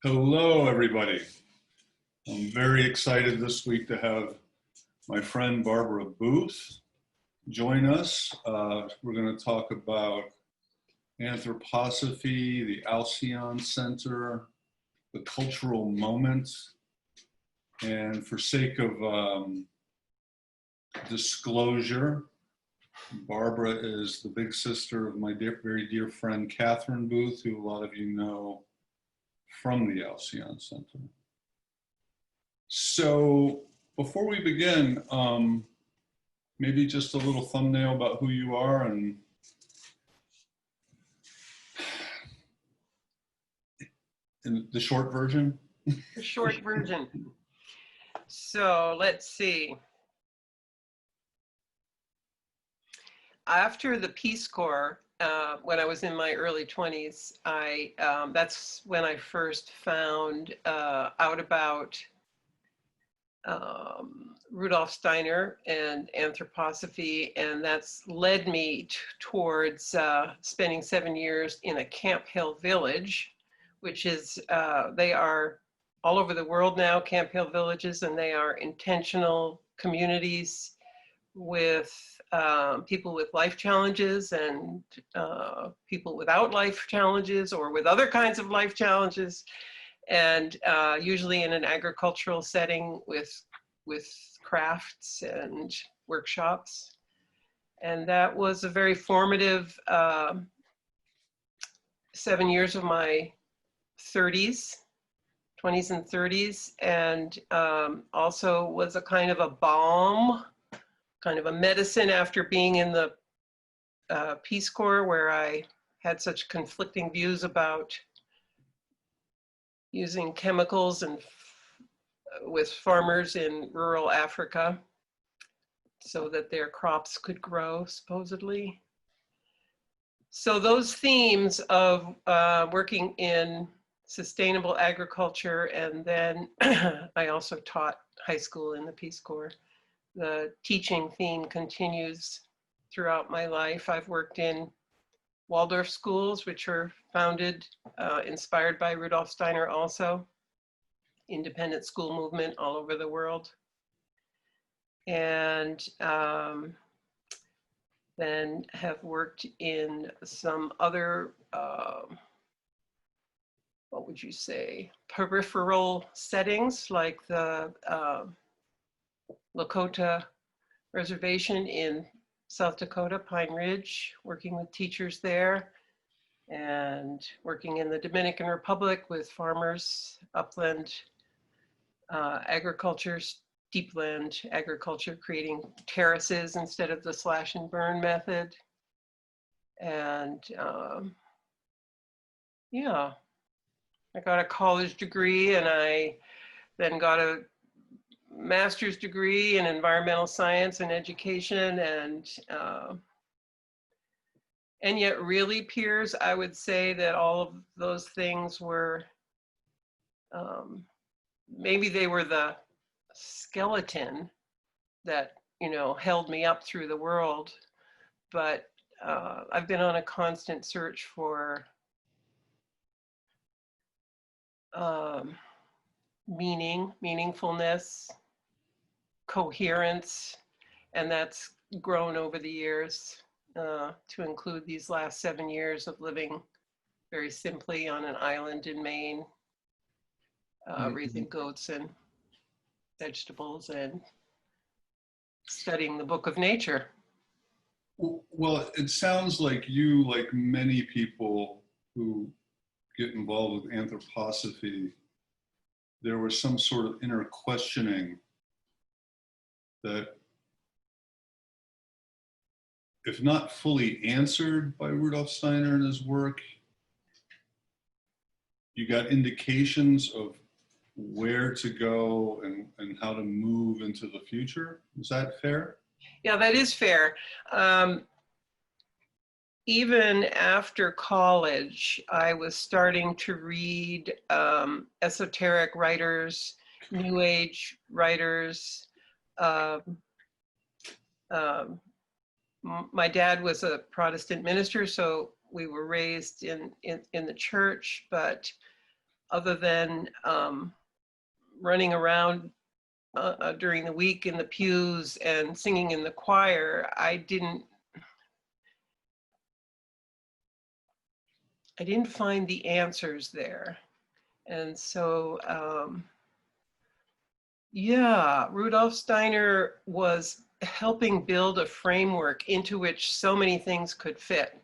Hello, everybody. I'm very excited this week to have my friend Barbara Booth join us. We're going to talk about Anthroposophy, the Alcyon Center, the cultural moment, and for sake of disclosure, Barbara is the big sister of my very dear friend Catherine Booth, who a lot of you know from the Alcyon Center. So before we begin, maybe just a little thumbnail about who you are and in the short version. The short version. So let's see. After the Peace Corps, when I was in my early 20s, that's when I first found out about Rudolf Steiner and Anthroposophy, and that's led me towards spending 7 years in a Camp Hill village, which is, they are all over the world now, Camp Hill villages, and they are intentional communities with people with life challenges and people without life challenges or with other kinds of life challenges, and usually in an agricultural setting with crafts and workshops. And that was a very formative 7 years of my 20s and 30s, and also was a kind of a balm, kind of a medicine after being in the Peace Corps, where I had such conflicting views about using chemicals and with farmers in rural Africa so that their crops could grow, supposedly. So those themes of working in sustainable agriculture, and then I also taught high school in the Peace Corps. The teaching theme continues throughout my life. I've worked in Waldorf schools, which are founded, inspired by Rudolf Steiner also, independent school movement all over the world. And then have worked in some other, what would you say, peripheral settings, like the Lakota Reservation in South Dakota, Pine Ridge, working with teachers there, and working in the Dominican Republic with farmers, upland agriculture, steepland agriculture, creating terraces instead of the slash and burn method. And yeah, I got a college degree, and I then got a master's degree in environmental science and education, and yet really, Piers, I would say that all of those things were, maybe they were the skeleton that, you know, held me up through the world, but I've been on a constant search for meaningfulness, coherence, and that's grown over the years to include these last 7 years of living very simply on an island in Maine, raising goats and vegetables and studying the book of nature. Well, it sounds like you, like many people who get involved with anthroposophy, there was some sort of inner questioning that, if not fully answered by Rudolf Steiner and his work, you got indications of where to go and how to move into the future. Is that fair? Yeah, that is fair. Even after college, I was starting to read esoteric writers, New Age writers. My dad was a Protestant minister, so we were raised in the church, but other than running around during the week in the pews and singing in the choir, I didn't find the answers there. And so, yeah, Rudolf Steiner was helping build a framework into which so many things could fit.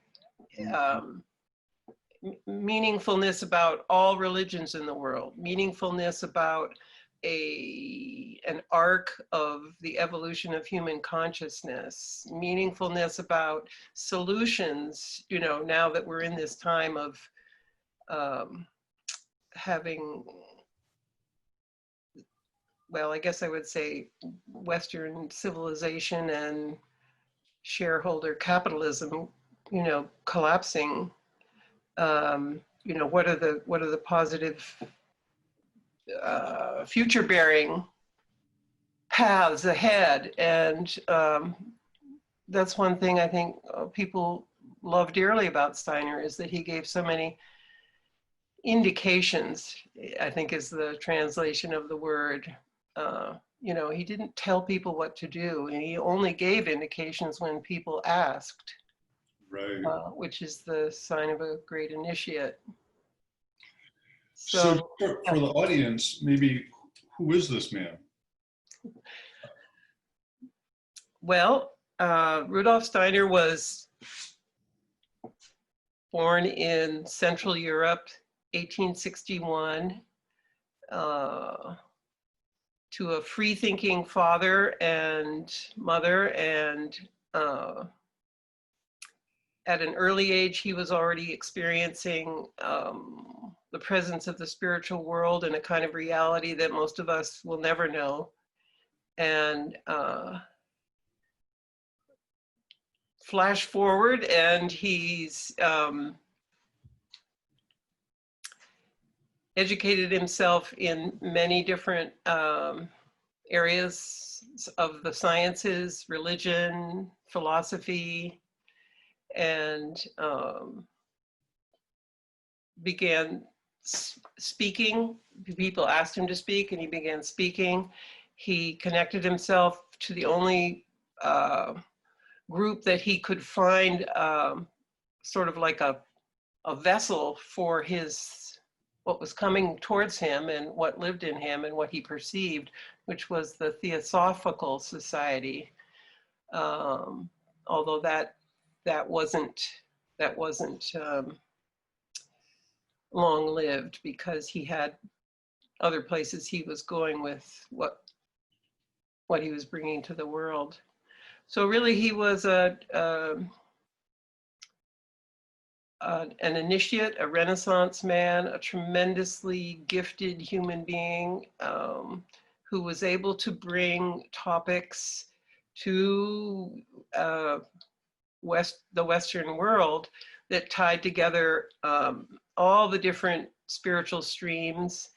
Meaningfulness about all religions in the world, meaningfulness about an arc of the evolution of human consciousness, meaningfulness about solutions, you know, now that we're in this time of having, well, I guess I would say Western civilization and shareholder capitalism, you know, collapsing. You know, what are the positive future-bearing paths ahead? And that's one thing I think people love dearly about Steiner, is that he gave so many indications, I think is the translation of the word. You know, he didn't tell people what to do, and he only gave indications when people asked. Right. Which is the sign of a great initiate. So So for the audience, maybe, who is this man? well, Rudolf Steiner was born in Central Europe, 1861, to a free-thinking father and mother, and at an early age, he was already experiencing the presence of the spiritual world and a kind of reality that most of us will never know. And flash forward, and he's educated himself in many different areas of the sciences, religion, philosophy, and began speaking. People asked him to speak, and he began speaking. He connected himself to the only group that he could find, sort of like a vessel for what was coming towards him and what lived in him and what he perceived, which was the Theosophical Society. Although that wasn't long-lived, because he had other places he was going with what he was bringing to the world. So really, he was an initiate, a Renaissance man, a tremendously gifted human being, who was able to bring topics to the Western world that tied together all the different spiritual streams,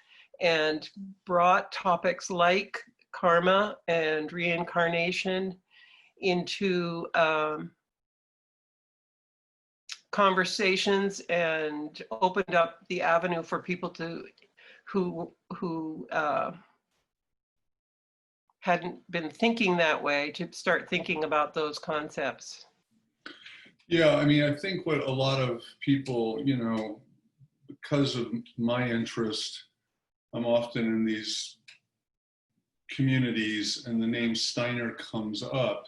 and brought topics like karma and reincarnation into conversations, and opened up the avenue for people who hadn't been thinking that way to start thinking about those concepts. Yeah, I mean, I think what a lot of people, you know, because of my interest, I'm often in these communities and the name Steiner comes up,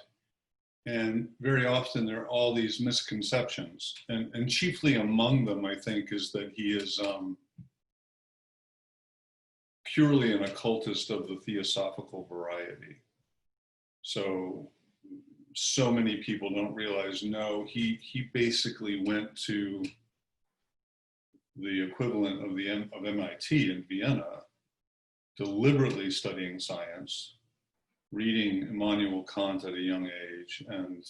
and very often there are all these misconceptions, and chiefly among them, I think, is that he is purely an occultist of the theosophical variety. So many people don't realize, no, he basically went to the equivalent of MIT in Vienna, deliberately studying science, reading Immanuel Kant at a young age, and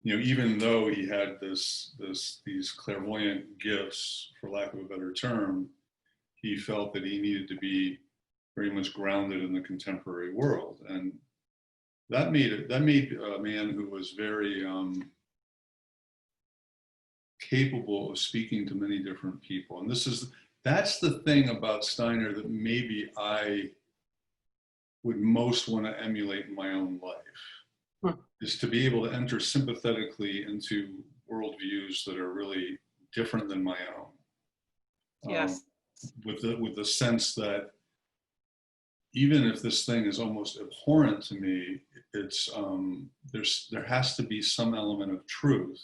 you know, even though he had these clairvoyant gifts, for lack of a better term, he felt that he needed to be very much grounded in the contemporary world, and that made a man who was very capable of speaking to many different people. And that's the thing about Steiner that maybe I would most want to emulate in my own life, is to be able to enter sympathetically into worldviews that are really different than my own. Yes. With the sense that even if this thing is almost abhorrent to me, it's there has to be some element of truth,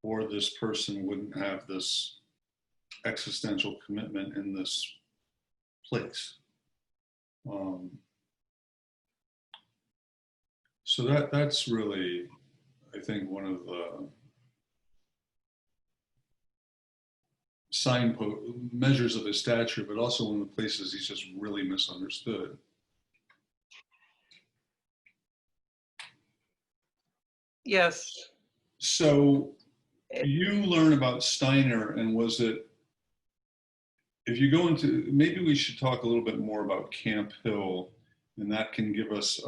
or this person wouldn't have this existential commitment in this place. So that's really, I think, one of the measures of his stature, but also one of the places he's just really misunderstood. Yes. So you learn about Steiner, and was it, if you go into, maybe we should talk a little bit more about Camp Hill, and that can give us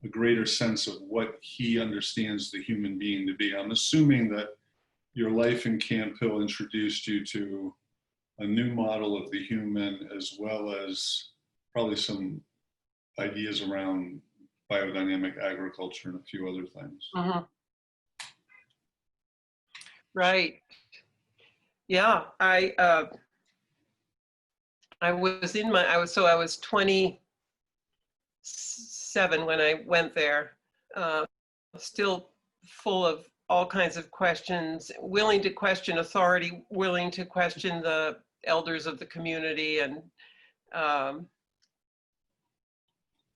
a greater sense of what he understands the human being to be. I'm assuming that your life in Camp Hill introduced you to a new model of the human, as well as probably some ideas around biodynamic agriculture and a few other things. Mm-hmm. Right. Yeah. I was 27 when I went there, still full of all kinds of questions, willing to question authority, willing to question the elders of the community, and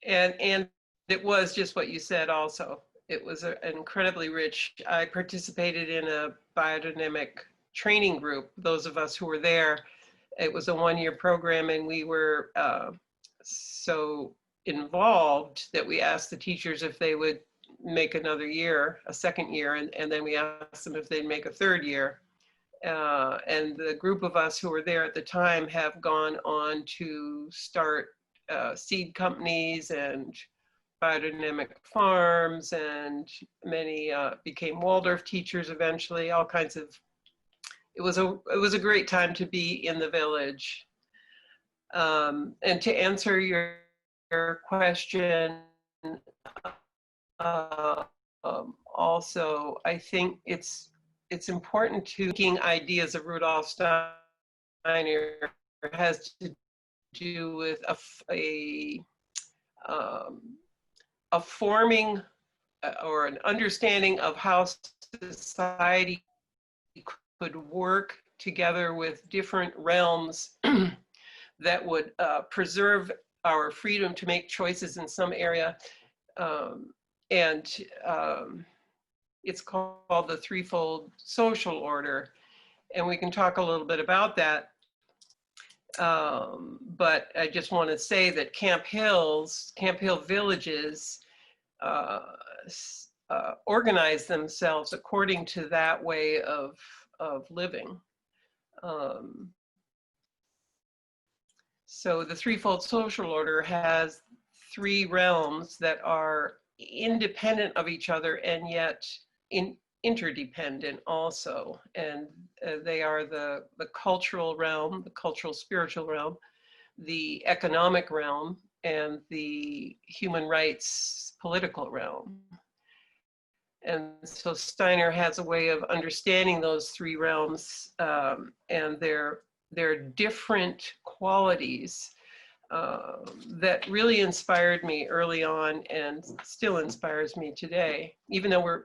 it was just what you said also. It was incredibly rich. I participated in a biodynamic training group, those of us who were there. It was a one-year program, and we were so involved that we asked the teachers if they would make another year, a second year, and then we asked them if they'd make a third year. And the group of us who were there at the time have gone on to start seed companies and biodynamic farms, and many became Waldorf teachers eventually, all kinds of, it was a great time to be in the village. And to answer your question, also, I think it's important to thinking ideas of Rudolf Steiner has to do with a forming or an understanding of how society could work together with different realms that would preserve our freedom to make choices in some area. It's called the threefold social order. And we can talk a little bit about that. But I just want to say that Camp Hill villages organize themselves according to that way of living. So the threefold social order has three realms that are independent of each other and yet interdependent also. And they are the cultural realm, the cultural spiritual realm, the economic realm, and the human rights political realm. And so Steiner has a way of understanding those three realms and their different qualities that really inspired me early on and still inspires me today. Even though we're,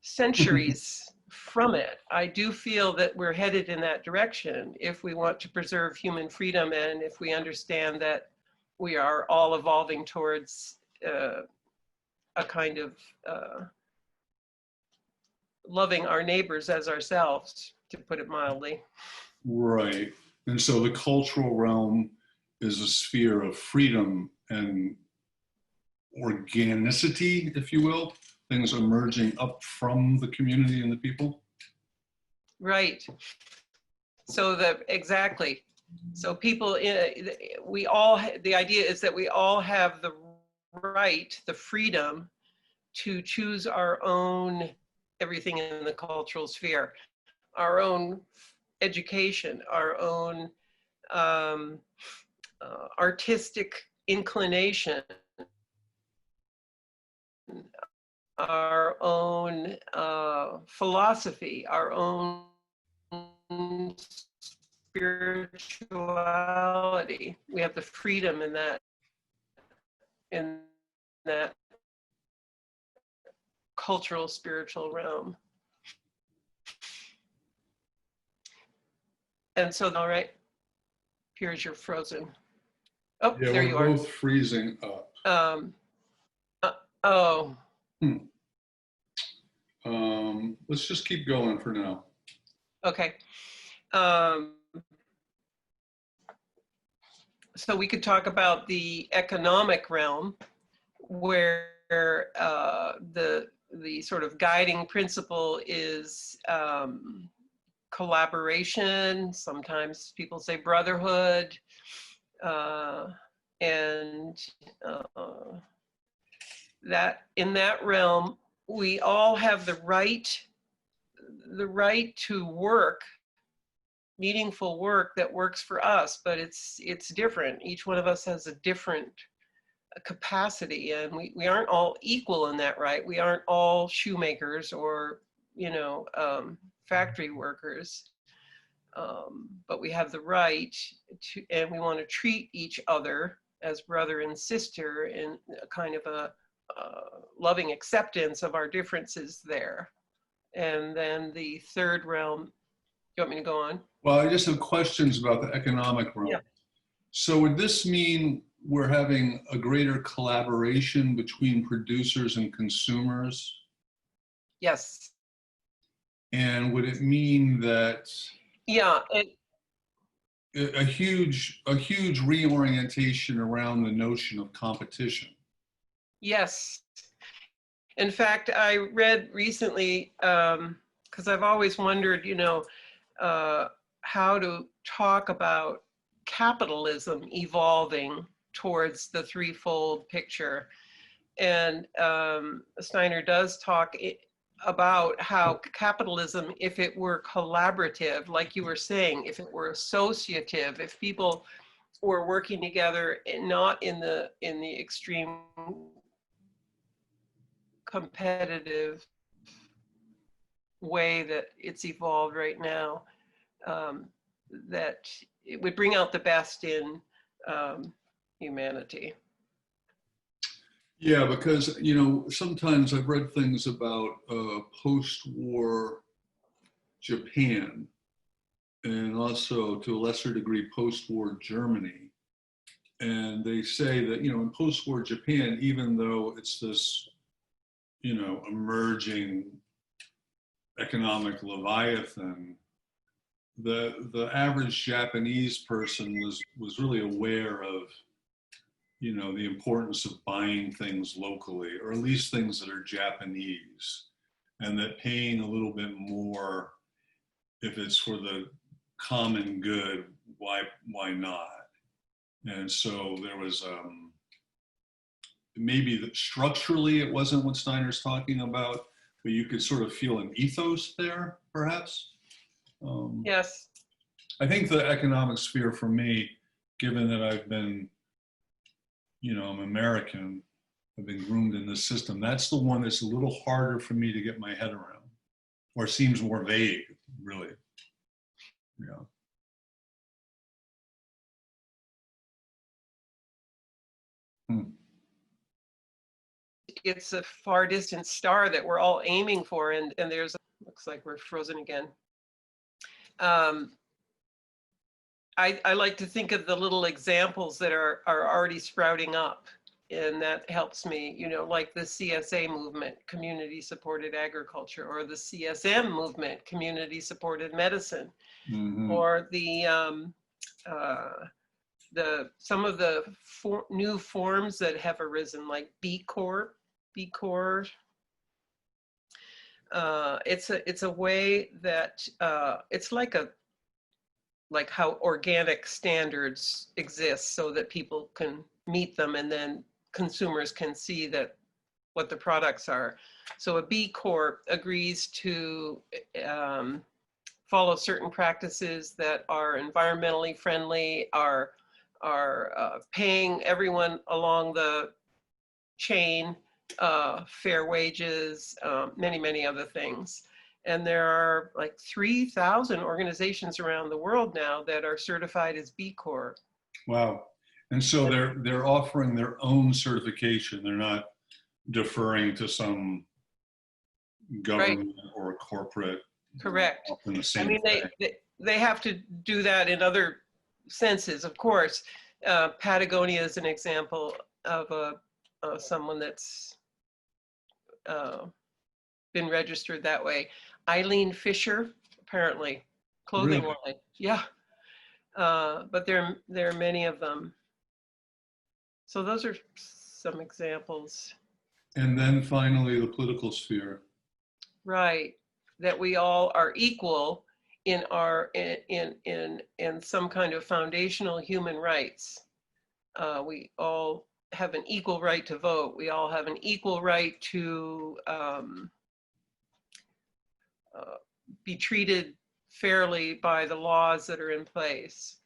centuries from it, I do feel that we're headed in that direction if we want to preserve human freedom, and if we understand that we are all evolving towards a kind of loving our neighbors as ourselves, to put it mildly. Right. And so the cultural realm is a sphere of freedom and organicity, if you will, things emerging up from the community and the people. Right. So exactly. So people, we all, the idea is that we all have the right, the freedom to choose our own, everything in the cultural sphere, our own education, our own artistic inclination, our own philosophy, our own spirituality. We have the freedom in that cultural spiritual realm. And so, all right, Piers, you're frozen. Oh, Yeah, there we're you are. both freezing up. Oh. Let's just keep going for now. Okay. So we could talk about the economic realm, where the sort of guiding principle is collaboration. Sometimes people say brotherhood, and that in that realm, we all have the right to work, meaningful work that works for us, but it's different. Each one of us has a different capacity, and we aren't all equal in that, right? We aren't all shoemakers or, factory workers, but we have the right to, and we want to treat each other as brother and sister in a kind of a loving acceptance of our differences there. And then the third realm, you want me to go on? Well, I just have questions about the economic realm. Yeah. So would this mean we're having a greater collaboration between producers and consumers? Yes. And would it mean that Yeah. a huge reorientation around the notion of competition? Yes. In fact, I read recently, because I've always wondered, how to talk about capitalism evolving towards the threefold picture. And Steiner does talk about how capitalism, if it were collaborative, like you were saying, if it were associative, if people were working together and not in the extreme competitive way that it's evolved right now, that it would bring out the best in humanity. Yeah, because, sometimes I've read things about post-war Japan and also to a lesser degree post-war Germany. And they say that, in post-war Japan, even though it's this, emerging economic leviathan, the average Japanese person was really aware of, the importance of buying things locally, or at least things that are Japanese, and that paying a little bit more if it's for the common good, why not? And so there was maybe that structurally it wasn't what Steiner's talking about, but you could sort of feel an ethos there, perhaps. Yes. I think the economic sphere for me, given that I've been, I'm American, I've been groomed in this system, that's the one that's a little harder for me to get my head around, or seems more vague, really. Yeah. It's a far distant star that we're all aiming for, and there's, looks like we're frozen again. I like to think of the little examples that are already sprouting up, and that helps me, like the CSA movement, community supported agriculture, or the CSM movement, community supported medicine, or some of the new forms that have arisen, like B Corp. It's a way that it's like how organic standards exist, so that people can meet them, and then consumers can see that what the products are. So a B Corp agrees to follow certain practices that are environmentally friendly, are paying everyone along the chain fair wages, many other things. And there are like 3,000 organizations around the world now that are certified as B Corp. Wow. And so they're offering their own certification. They're not deferring to some government or corporate. Correct. In the I same mean, they have to do that in other senses, of course. Patagonia is an example of someone that's been registered that way. Eileen Fisher, apparently, clothing Really? line. Yeah. But there are many of them. So those are some examples. And then finally, the political sphere. Right. That we all are equal in our in some kind of foundational human rights. We all have an equal right to vote. We all have an equal right to be treated fairly by the laws that are in place.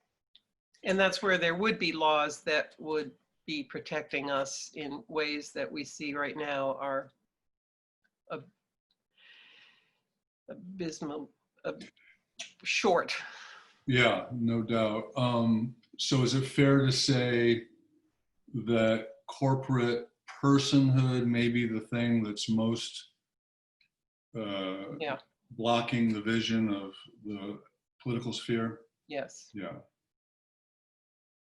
And that's where there would be laws that would be protecting us in ways that we see right now are abysmal, short. Yeah, no doubt. So is it fair to say that corporate personhood may be the thing that's most Yeah. blocking the vision of the political sphere? Yes. Yeah.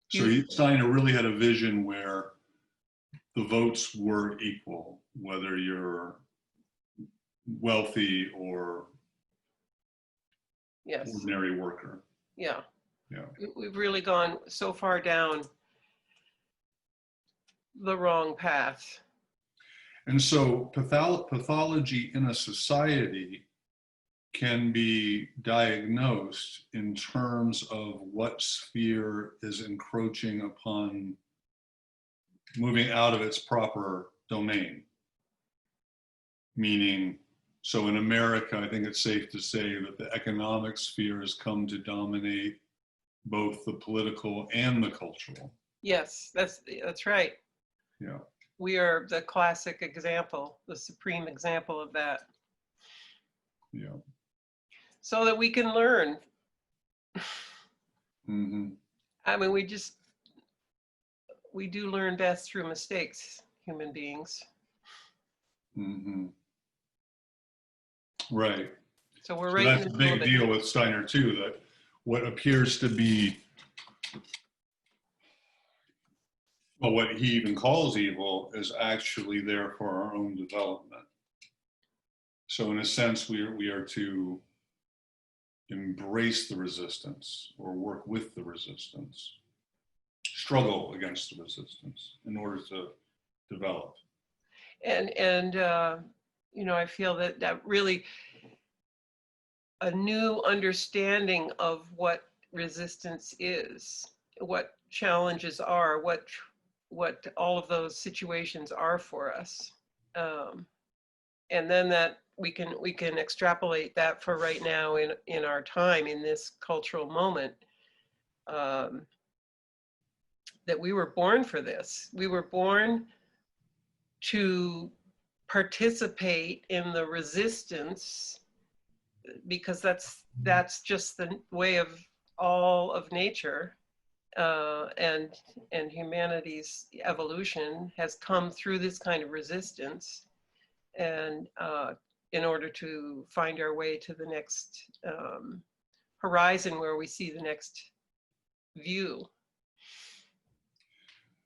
So Steiner really had a vision where the votes were equal, whether you're wealthy or Yes. ordinary worker. Yeah. Yeah. We've really gone so far down the wrong path. And so pathology in a society can be diagnosed in terms of what sphere is encroaching upon moving out of its proper domain. Meaning, so in America, I think it's safe to say that the economic sphere has come to dominate both the political and the cultural. Yes, that's right. Yeah. We are the classic example, the supreme example of that. Yeah. So that we can learn. Mm-hmm. I mean, we do learn best through mistakes, human beings. Mm-hmm. Right. So we're So right that's in the a middle big of it. deal with Steiner too, that what appears to be, well, what he even calls evil is actually there for our own development. So in a sense, we are to embrace the resistance or work with the resistance, struggle against the resistance in order to develop. And you know, I feel that really a new understanding of what resistance is, what challenges are, what all of those situations are for us, and then that we can extrapolate that for right now in our time, in this cultural moment, that we were born for this. We were born to participate in the resistance because that's just the way of all of nature, and humanity's evolution has come through this kind of resistance, and in order to find our way to the next horizon where we see the next view.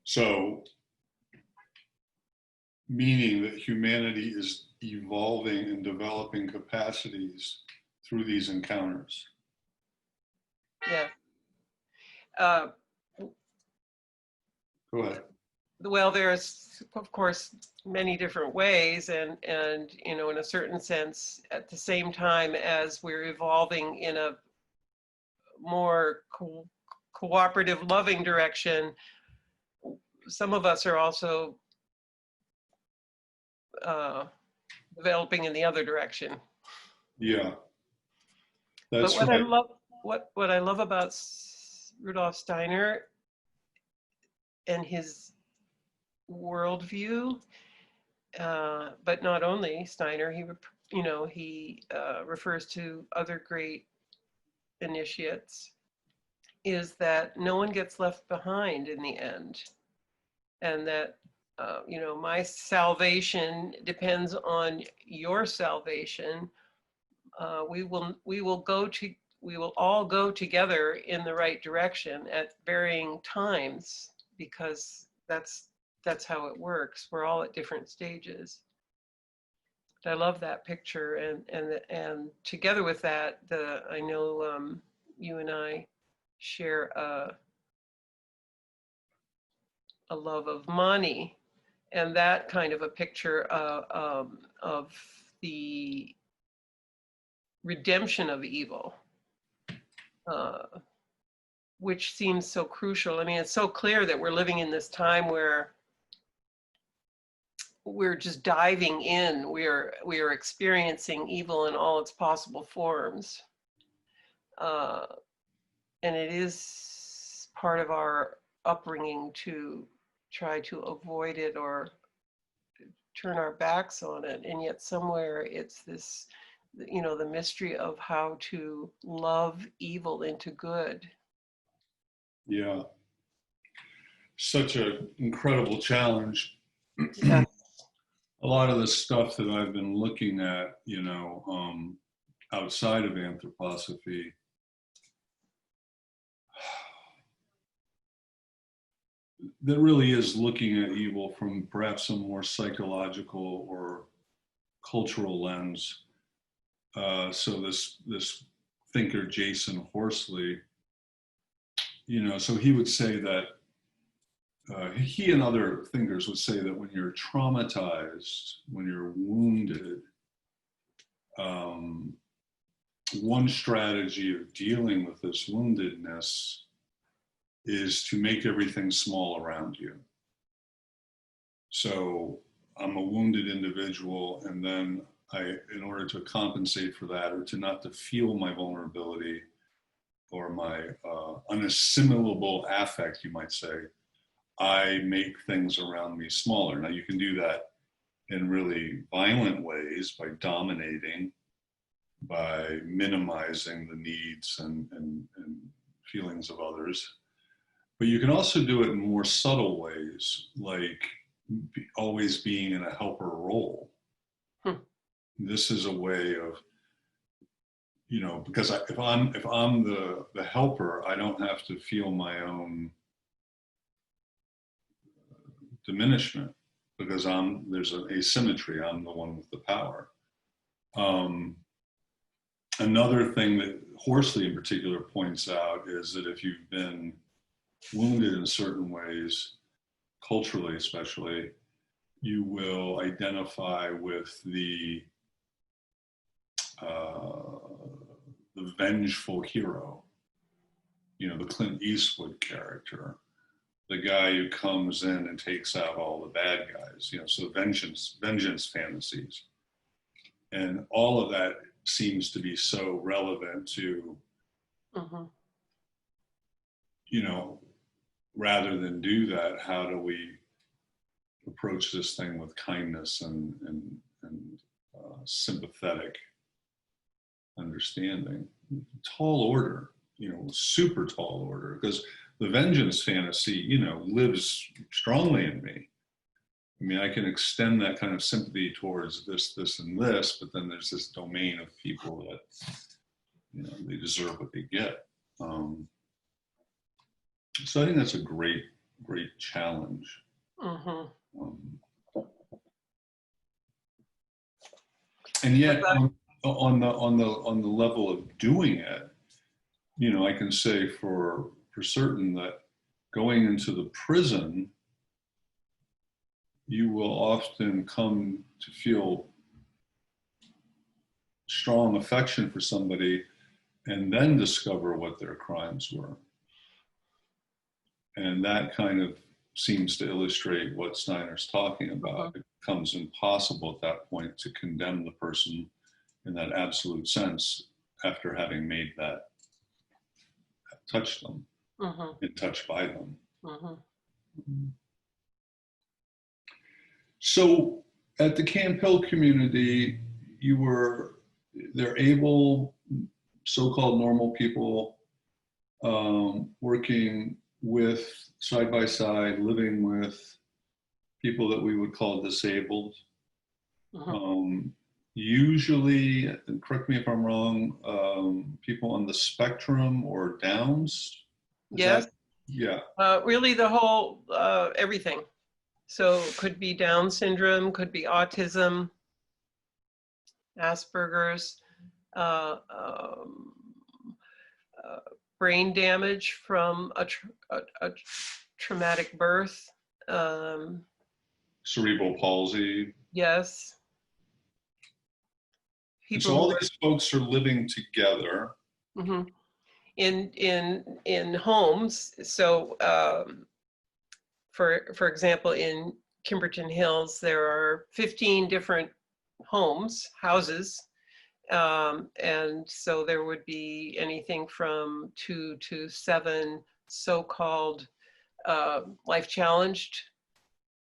So, meaning that humanity is evolving and developing capacities through these encounters. Yeah. Go ahead. Well, there's of course many different ways, and you know, in a certain sense, at the same time as we're evolving in a more cooperative, loving direction, some of us are also developing in the other direction. Yeah. But That's what I right. love, what I love about Rudolf Steiner and his worldview, but not only Steiner, he refers to other great initiates, is that no one gets left behind in the end, and that my salvation depends on your salvation. We will all go together in the right direction at varying times, because that's how it works. We're all at different stages. But I love that picture, and together with that, I know you and I share a love of Mani, and that kind of a picture of the redemption of evil, which seems so crucial. I mean, it's so clear that we're living in this time where we're just diving in. We are experiencing evil in all its possible forms, and it is part of our upbringing to try to avoid it or turn our backs on it. And yet somewhere it's this, the mystery of how to love evil into good. Yeah. Such an incredible challenge. Yeah. A lot of the stuff that I've been looking at, outside of anthroposophy, that really is looking at evil from perhaps a more psychological or cultural lens. So this thinker, Jason Horsley, so he would say that he and other thinkers would say that when you're traumatized, when you're wounded, one strategy of dealing with this woundedness is to make everything small around you. So I'm a wounded individual, and then in order to compensate for that, or to feel my vulnerability or my unassimilable affect, you might say, I make things around me smaller. Now, you can do that in really violent ways by dominating, by minimizing the needs and feelings of others. But you can also do it in more subtle ways, like always being in a helper role. This is a way of, because if I'm the helper, I don't have to feel my own diminishment, because there's an asymmetry. I'm the one with the power. Another thing that Horsley in particular points out is that if you've been wounded in certain ways, culturally especially, you will identify with the vengeful hero, the Clint Eastwood character, the guy who comes in and takes out all the bad guys, so vengeance fantasies. And all of that seems to be so relevant to, rather than do that, how do we approach this thing with kindness and sympathetic understanding? Tall order, super tall order, because the vengeance fantasy, lives strongly in me. I mean, I can extend that kind of sympathy towards this, and this, but then there's this domain of people that, they deserve what they get. So I think that's a great, great challenge. And yet, on the level of doing it, I can say for certain that going into the prison, you will often come to feel strong affection for somebody and then discover what their crimes were. And that kind of seems to illustrate what Steiner's talking about. It becomes impossible at that point to condemn the person in that absolute sense. after having made that, touched them, Mm-hmm. been touched by them. Mm-hmm. So at the Camp Hill community, they're able, so-called normal people, working with, side by side, living with people that we would call disabled. Mm-hmm. Usually, and correct me if I'm wrong, people on the spectrum or Downs. Is Yes. that, yeah. Really the whole, everything. So could be Down syndrome, could be autism, Asperger's, uh, um, uh, brain damage from a traumatic birth. Cerebral palsy. Yes. And so People all who these folks are living together. are in homes. So for example, in Kimberton Hills, there are 15 different houses. And so there would be anything from 2 to 7 so-called life challenged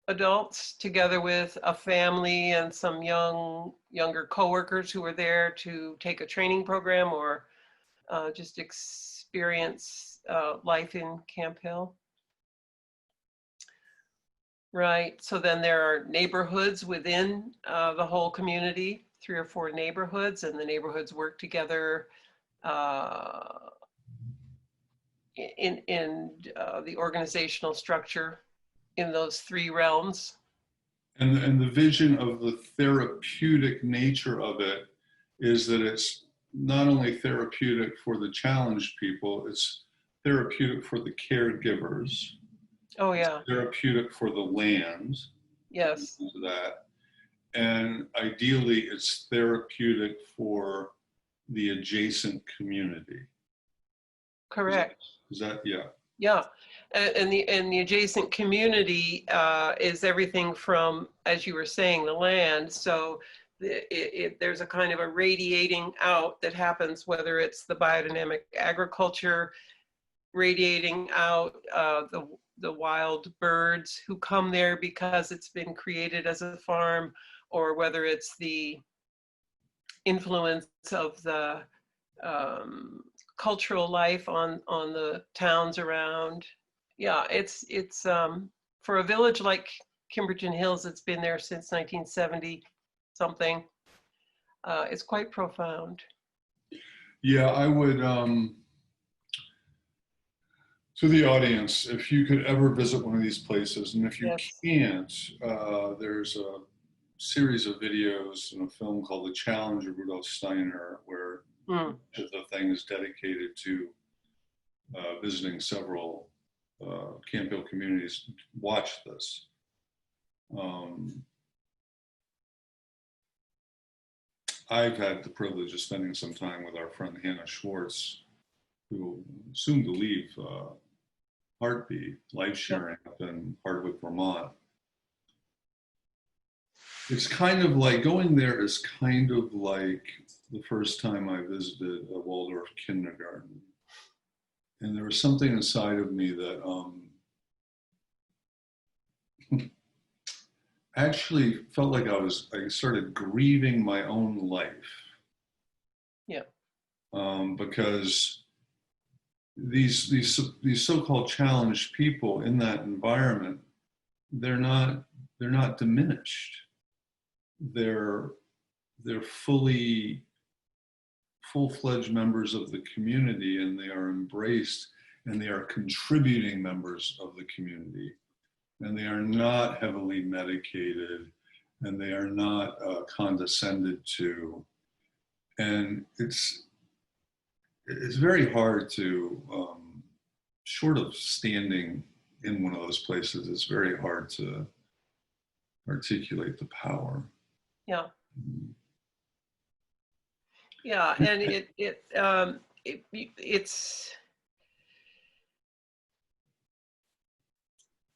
adults, together with a family and some younger coworkers who were there to take a training program or just experience life in Camp Hill. Right, so then there are neighborhoods within the whole community, 3 or 4 neighborhoods, and the neighborhoods work together in the organizational structure in those 3 realms. And the vision of the therapeutic nature of it is that it's not only therapeutic for the challenged people, it's therapeutic for the caregivers. Oh It's yeah. therapeutic for the land. Yes. That. And ideally, it's therapeutic for the adjacent community. Correct. Is that yeah? Yeah, and the adjacent community is everything from, as you were saying, the land. So there's a kind of a radiating out that happens, whether it's the biodynamic agriculture radiating out, the wild birds who come there because it's been created as a farm, or whether it's the influence of the cultural life on the towns around. Yeah, it's for a village like Kimberton Hills, it's been there since 1970 something. It's quite profound. Yeah, I would, to the audience, if you could ever visit one of these places, and if you Yes. can't, there's a series of videos in a film called The Challenge of Rudolf Steiner, where the thing is dedicated to visiting several Camp Hill communities. Watch this. I've had the privilege of spending some time with our friend Hannah Schwartz, who soon to leave Heartbeat, life sharing up in Hardwick, Vermont. It's kind of like, going there is kind of like the first time I visited a Waldorf kindergarten. And there was something inside of me that actually felt like I started grieving my own life. Yeah. Because these so-called challenged people in that environment, they're not diminished. They're full-fledged members of the community, and they are embraced, and they are contributing members of the community, and they are not heavily medicated, and they are not condescended to. And it's very hard to, short of standing in one of those places, it's very hard to articulate the power. Yeah. Yeah, and it's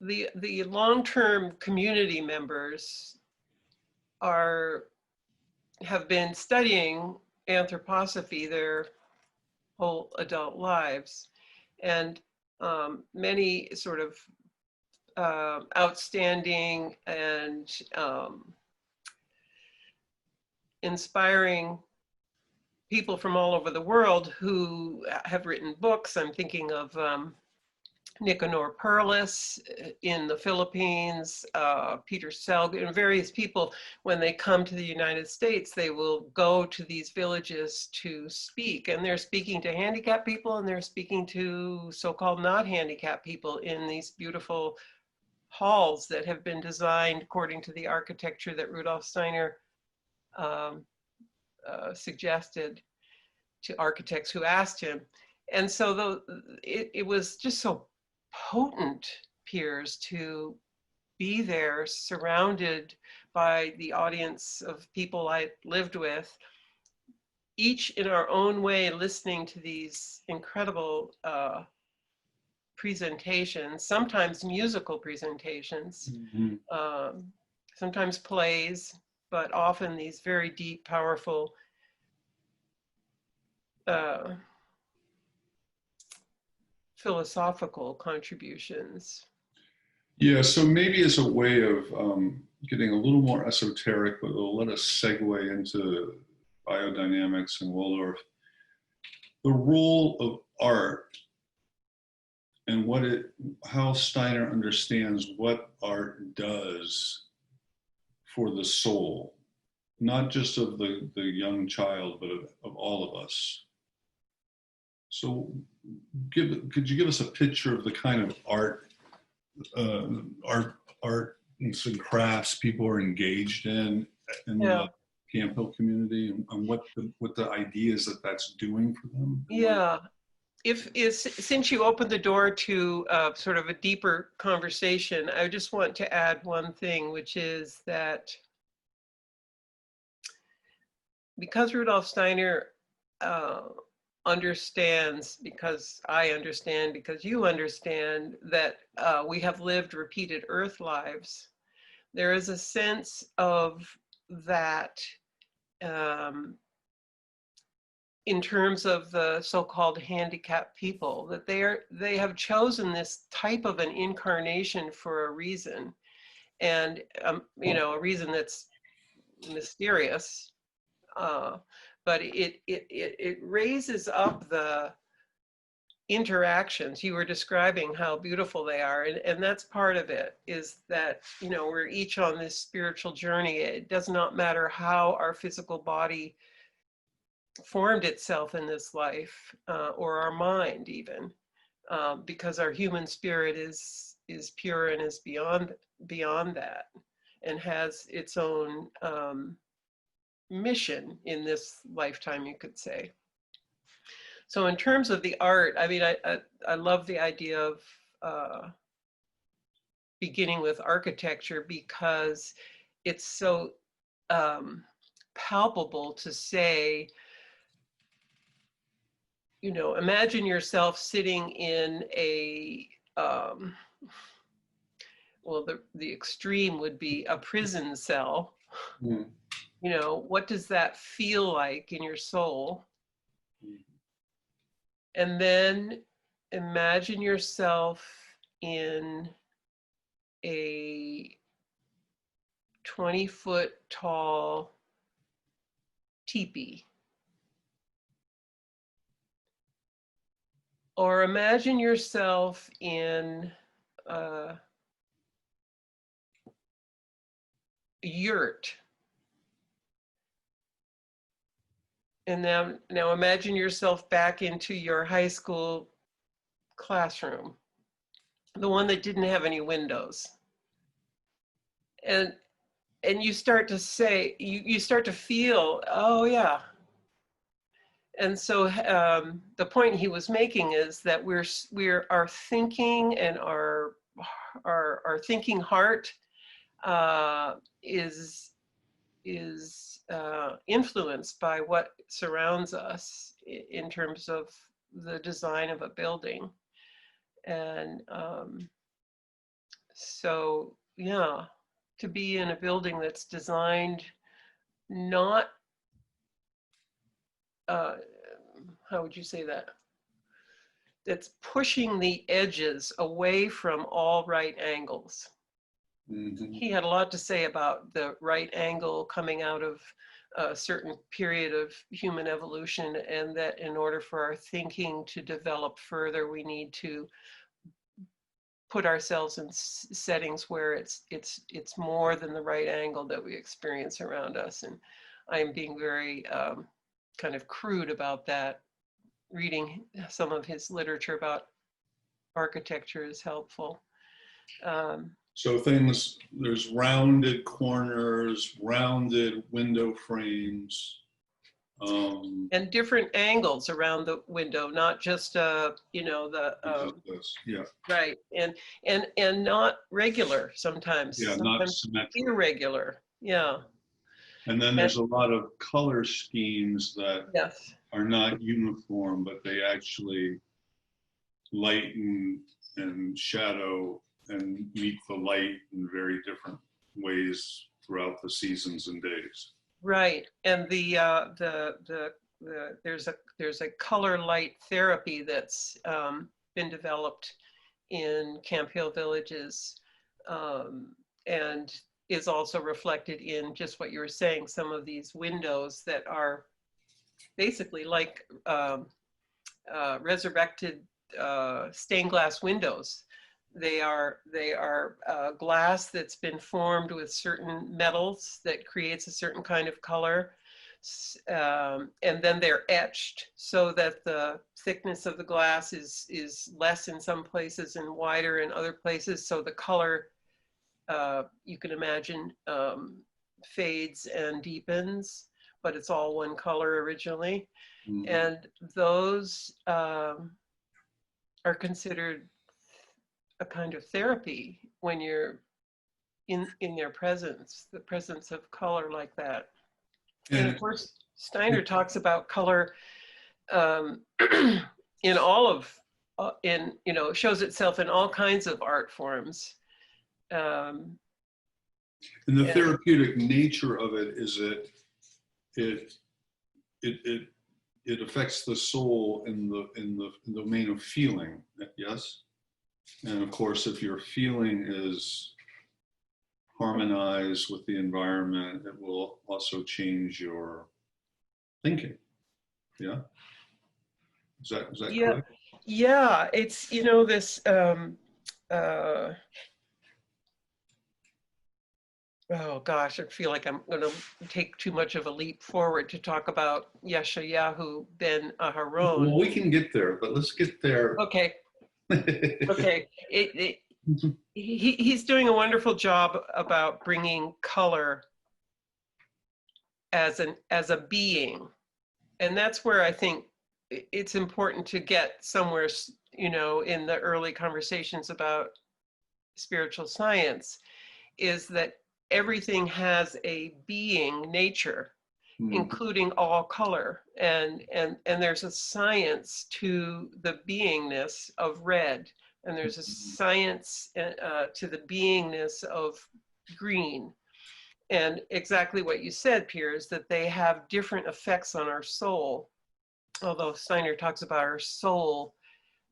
the long-term community members have been studying anthroposophy. They're whole adult lives. And many sort of outstanding and inspiring people from all over the world who have written books. I'm thinking of Nicanor Perlis in the Philippines, Peter Selg, and various people. When they come to the United States, they will go to these villages to speak, and they're speaking to handicapped people, and they're speaking to so-called not handicapped people in these beautiful halls that have been designed according to the architecture that Rudolf Steiner suggested to architects who asked him. And so it was just so potent, Piers, to be there surrounded by the audience of people I lived with, each in our own way listening to these incredible presentations, sometimes musical presentations, sometimes plays, but often these very deep, powerful philosophical contributions. Yeah, so maybe as a way of getting a little more esoteric, but it'll let us segue into biodynamics and Waldorf, the role of art and how Steiner understands what art does for the soul, not just of the young child, but of all of us. So could you give us a picture of the kind of art and crafts people are engaged in the Camp Hill community, and what the ideas that's doing for them? Yeah. Since you opened the door to sort of a deeper conversation, I just want to add one thing, which is that because Rudolf Steiner understands, because I understand, because you understand that we have lived repeated Earth lives, there is a sense of that in terms of the so-called handicapped people, that they have chosen this type of an incarnation for a reason, and a reason that's mysterious, but it raises up the interactions. You were describing how beautiful they are, and that's part of it, is that we're each on this spiritual journey. It does not matter how our physical body formed itself in this life, or our mind even, because our human spirit is pure and is beyond that, and has its own mission in this lifetime, you could say. So in terms of the art, I mean, I love the idea of beginning with architecture, because it's so palpable to say, imagine yourself sitting in a, well, the extreme would be a prison cell. Mm. What does that feel like in your soul? And then imagine yourself in a 20-foot tall teepee. Or imagine yourself in a yurt. And now imagine yourself back into your high school classroom, the one that didn't have any windows. And you start to say, you start to feel, oh yeah. And so the point he was making is that our thinking and our thinking heart is influenced by what surrounds us in terms of the design of a building. And so, yeah, to be in a building that's designed not how would you say that? That's pushing the edges away from all right angles. Mm-hmm. He had a lot to say about the right angle coming out of a certain period of human evolution, and that in order for our thinking to develop further, we need to put ourselves in settings where it's more than the right angle that we experience around us. And I'm being very kind of crude about that. Reading some of his literature about architecture is helpful. So things, there's rounded corners, rounded window frames. And different angles around the window, not just, you know, Yeah. right. And not regular sometimes. Yeah, not symmetrical. Irregular. Yeah. And then there's a lot of color schemes that Yes. are not uniform, but they actually lighten and shadow and meet the light in very different ways throughout the seasons and days. Right. And there's a color light therapy that's been developed in Camp Hill villages, and is also reflected in just what you were saying, some of these windows that are basically like resurrected stained glass windows. They are glass that's been formed with certain metals that creates a certain kind of color. And then they're etched so that the thickness of the glass is less in some places and wider in other places. So the color, you can imagine, fades and deepens, but it's all one color originally. Mm-hmm. And those are considered a kind of therapy when you're in their presence, the presence of color like that. And of course, Steiner talks about color in all of, shows itself in all kinds of art forms. And the therapeutic nature of it is that it affects the soul in the domain of feeling, yes? And of course, if your feeling is harmonized with the environment, it will also change your thinking. Yeah? Is that correct? Yeah, it's, this, oh gosh, I feel like I'm going to take too much of a leap forward to talk about Yeshayahu ben Aharon. Well, we can get there, but let's get there. Okay. Okay. He's doing a wonderful job about bringing color as a being. And that's where I think it's important to get somewhere, in the early conversations about spiritual science, is that everything has a being nature, including all color. And there's a science to the beingness of red. And there's a science to the beingness of green. And exactly what you said, Piers, that they have different effects on our soul. Although Steiner talks about our soul,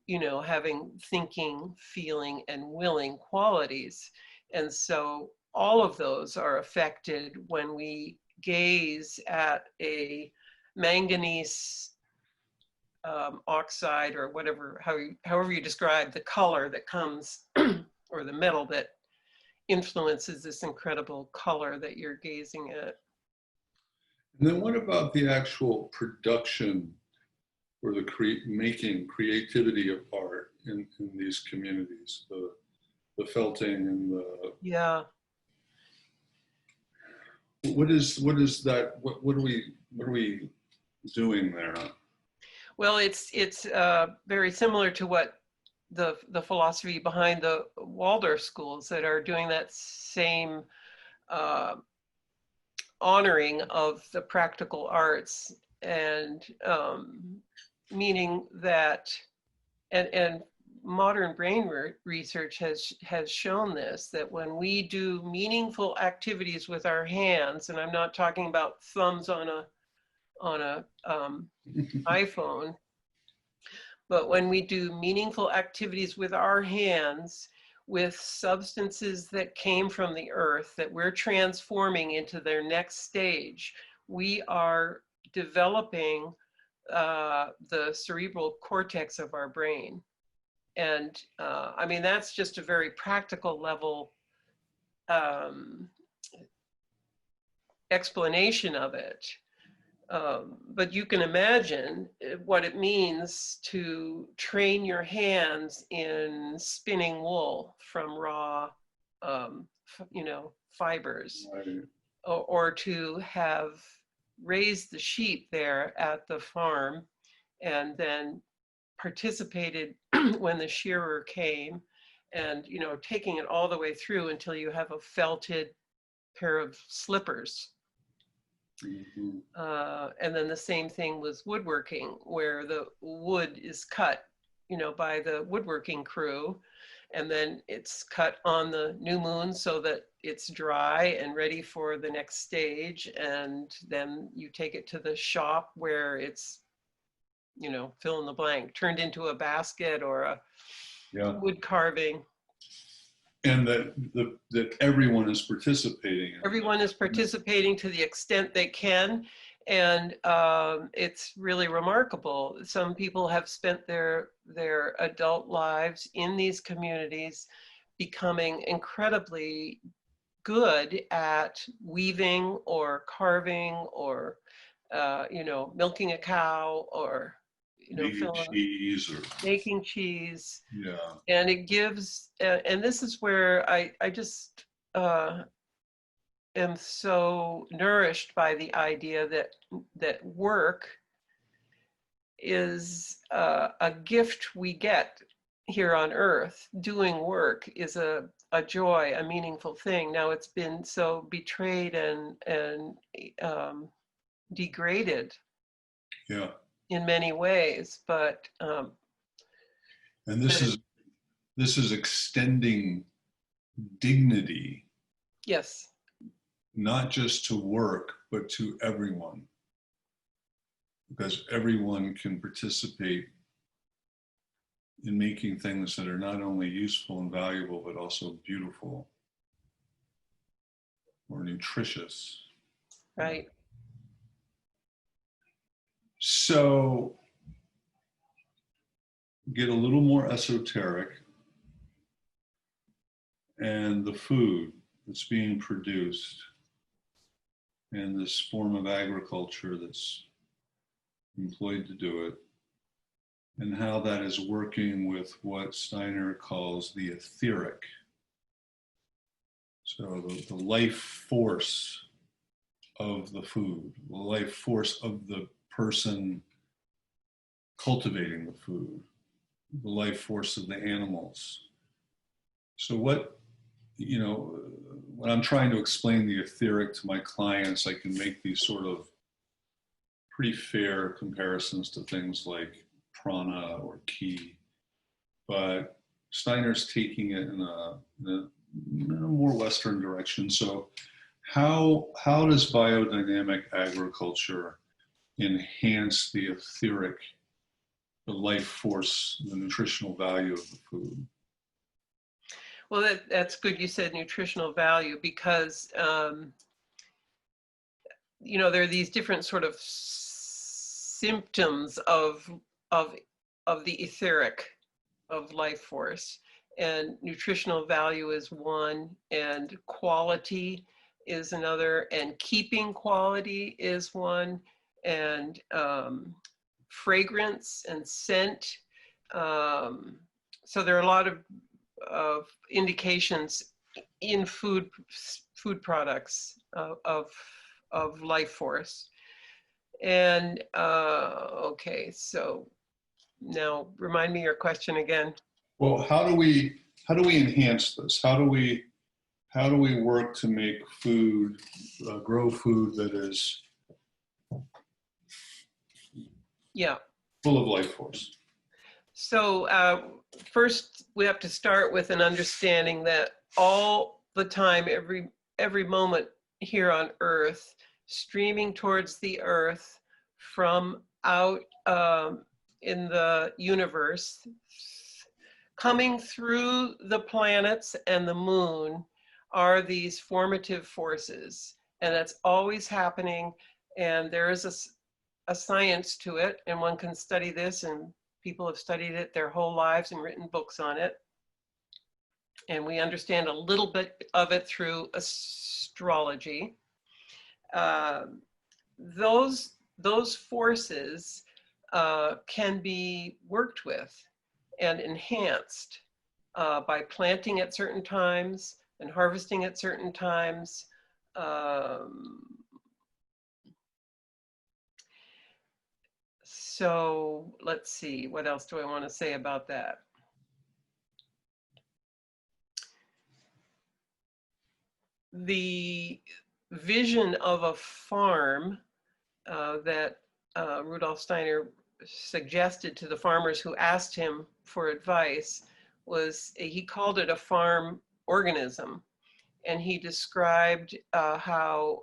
having thinking, feeling, and willing qualities. And so all of those are affected when we gaze at a manganese oxide, or whatever, however you describe the color that comes, or the metal that influences this incredible color that you're gazing at. And then what about the actual production or the creativity of art in these communities, the felting and the... Yeah. What is that? What are we doing there? Well, it's very similar to what the philosophy behind the Waldorf schools that are doing that same honoring of the practical arts, and meaning that, and modern brain research has shown this, that when we do meaningful activities with our hands, and I'm not talking about thumbs on a iPhone, But when we do meaningful activities with our hands, with substances that came from the earth that we're transforming into their next stage, we are developing the cerebral cortex of our brain. And I mean, that's just a very practical level explanation of it. But you can imagine what it means to train your hands in spinning wool from raw, fibers, Right. or to have raised the sheep there at the farm and then participated when the shearer came, and taking it all the way through until you have a felted pair of slippers. Mhm. And then the same thing with woodworking, where the wood is cut, by the woodworking crew, and then it's cut on the new moon so that it's dry and ready for the next stage. And then you take it to the shop where it's, fill in the blank, turned into a basket or a Yeah. wood carving. And that everyone is participating in Everyone is participating to the extent they can. And it's really remarkable. Some people have spent their adult lives in these communities becoming incredibly good at weaving or carving or, milking a cow or, making cheese or making cheese. yeah. And it gives, and this is where I just am so nourished by the idea that work is a gift we get here on earth. Doing work is a joy, a meaningful thing. Now it's been so betrayed and degraded Yeah. in many ways, but And this is extending dignity, yes, not just to work, but to everyone. Because everyone can participate in making things that are not only useful and valuable, but also beautiful or nutritious. right. So get a little more esoteric, and the food that's being produced and this form of agriculture that's employed to do it, and how that is working with what Steiner calls the etheric. So the life force of the food, the life force of the person cultivating the food, the life force of the animals. So when I'm trying to explain the etheric to my clients, I can make these sort of pretty fair comparisons to things like prana or ki, but Steiner's taking it in a more Western direction. So how does biodynamic agriculture enhance the etheric, the life force, the nutritional value of the food? Well, that's good you said nutritional value, because there are these different sort of symptoms of the etheric, of life force, and nutritional value is one, and quality is another, and keeping quality is one, and fragrance and scent. So there are a lot of indications in food products of life force. And okay, so now remind me your question again. Well, how do we enhance this? How do we work to make food, grow food that is full of life force? So first, we have to start with an understanding that all the time, every moment here on Earth, streaming towards the Earth from out in the universe, coming through the planets and the moon, are these formative forces. And that's always happening. And there is a science to it, and one can study this, and people have studied it their whole lives and written books on it. And we understand a little bit of it through astrology. Those forces can be worked with and enhanced by planting at certain times and harvesting at certain times. So let's see, what else do I want to say about that? The vision of a farm that Rudolf Steiner suggested to the farmers who asked him for advice was, he called it a farm organism. And he described how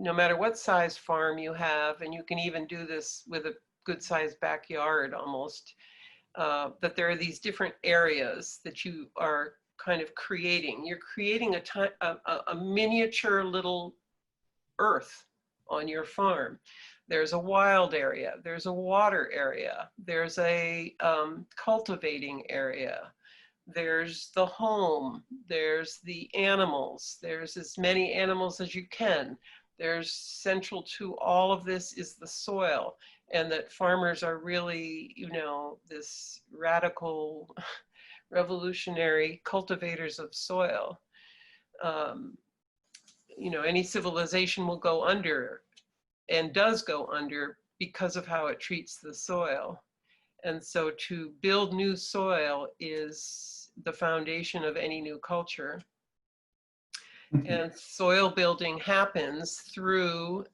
no matter what size farm you have, and you can even do this with a good sized backyard almost, that there are these different areas that you are kind of creating. You're creating a miniature little earth on your farm. There's a wild area, there's a water area, there's a cultivating area, there's the home, there's the animals, there's as many animals as you can. There's central to all of this is the soil, and that farmers are really, you know, this radical, revolutionary cultivators of soil. You know, any civilization will go under, and does go under, because of how it treats the soil. And so to build new soil is the foundation of any new culture. And soil building happens through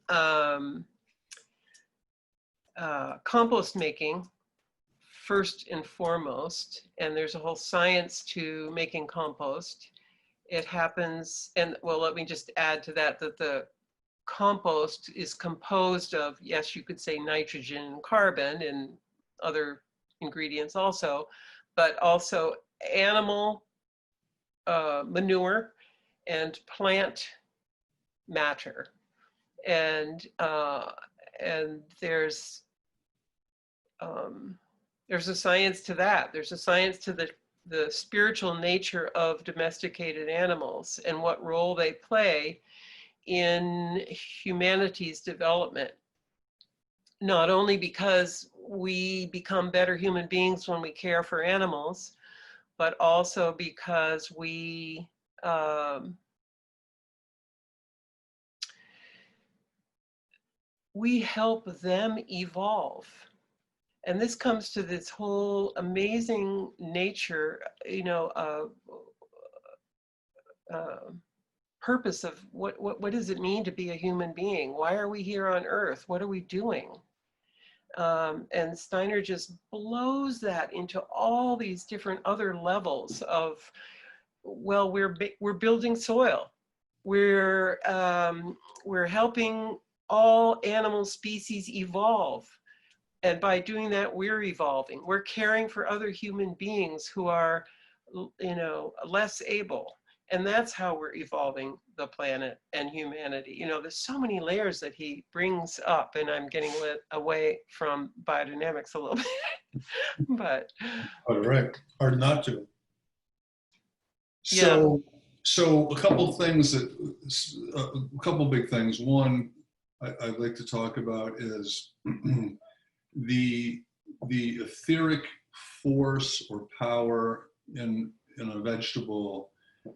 compost making, first and foremost. And there's a whole science to making compost. It happens, and well, let me just add to that, that the compost is composed of, yes, you could say nitrogen and carbon and other ingredients also, but also animal manure and plant matter. And there's a science to that. There's a science to the spiritual nature of domesticated animals and what role they play in humanity's development. Not only because we become better human beings when we care for animals, but also because we help them evolve. And this comes to this whole amazing nature, you know, purpose of what does it mean to be a human being? Why are we here on Earth? What are we doing? And Steiner just blows that into all these different other levels of, well, we're building soil. We're helping all animal species evolve. And by doing that, we're evolving. We're caring for other human beings who are, you know, less able. And that's how we're evolving the planet and humanity. You know, there's so many layers that he brings up, and I'm getting away from biodynamics a little bit, but. All right, hard not to. So, Yeah. so a couple things a couple big things. One, I'd like to talk about is the etheric force or power in a vegetable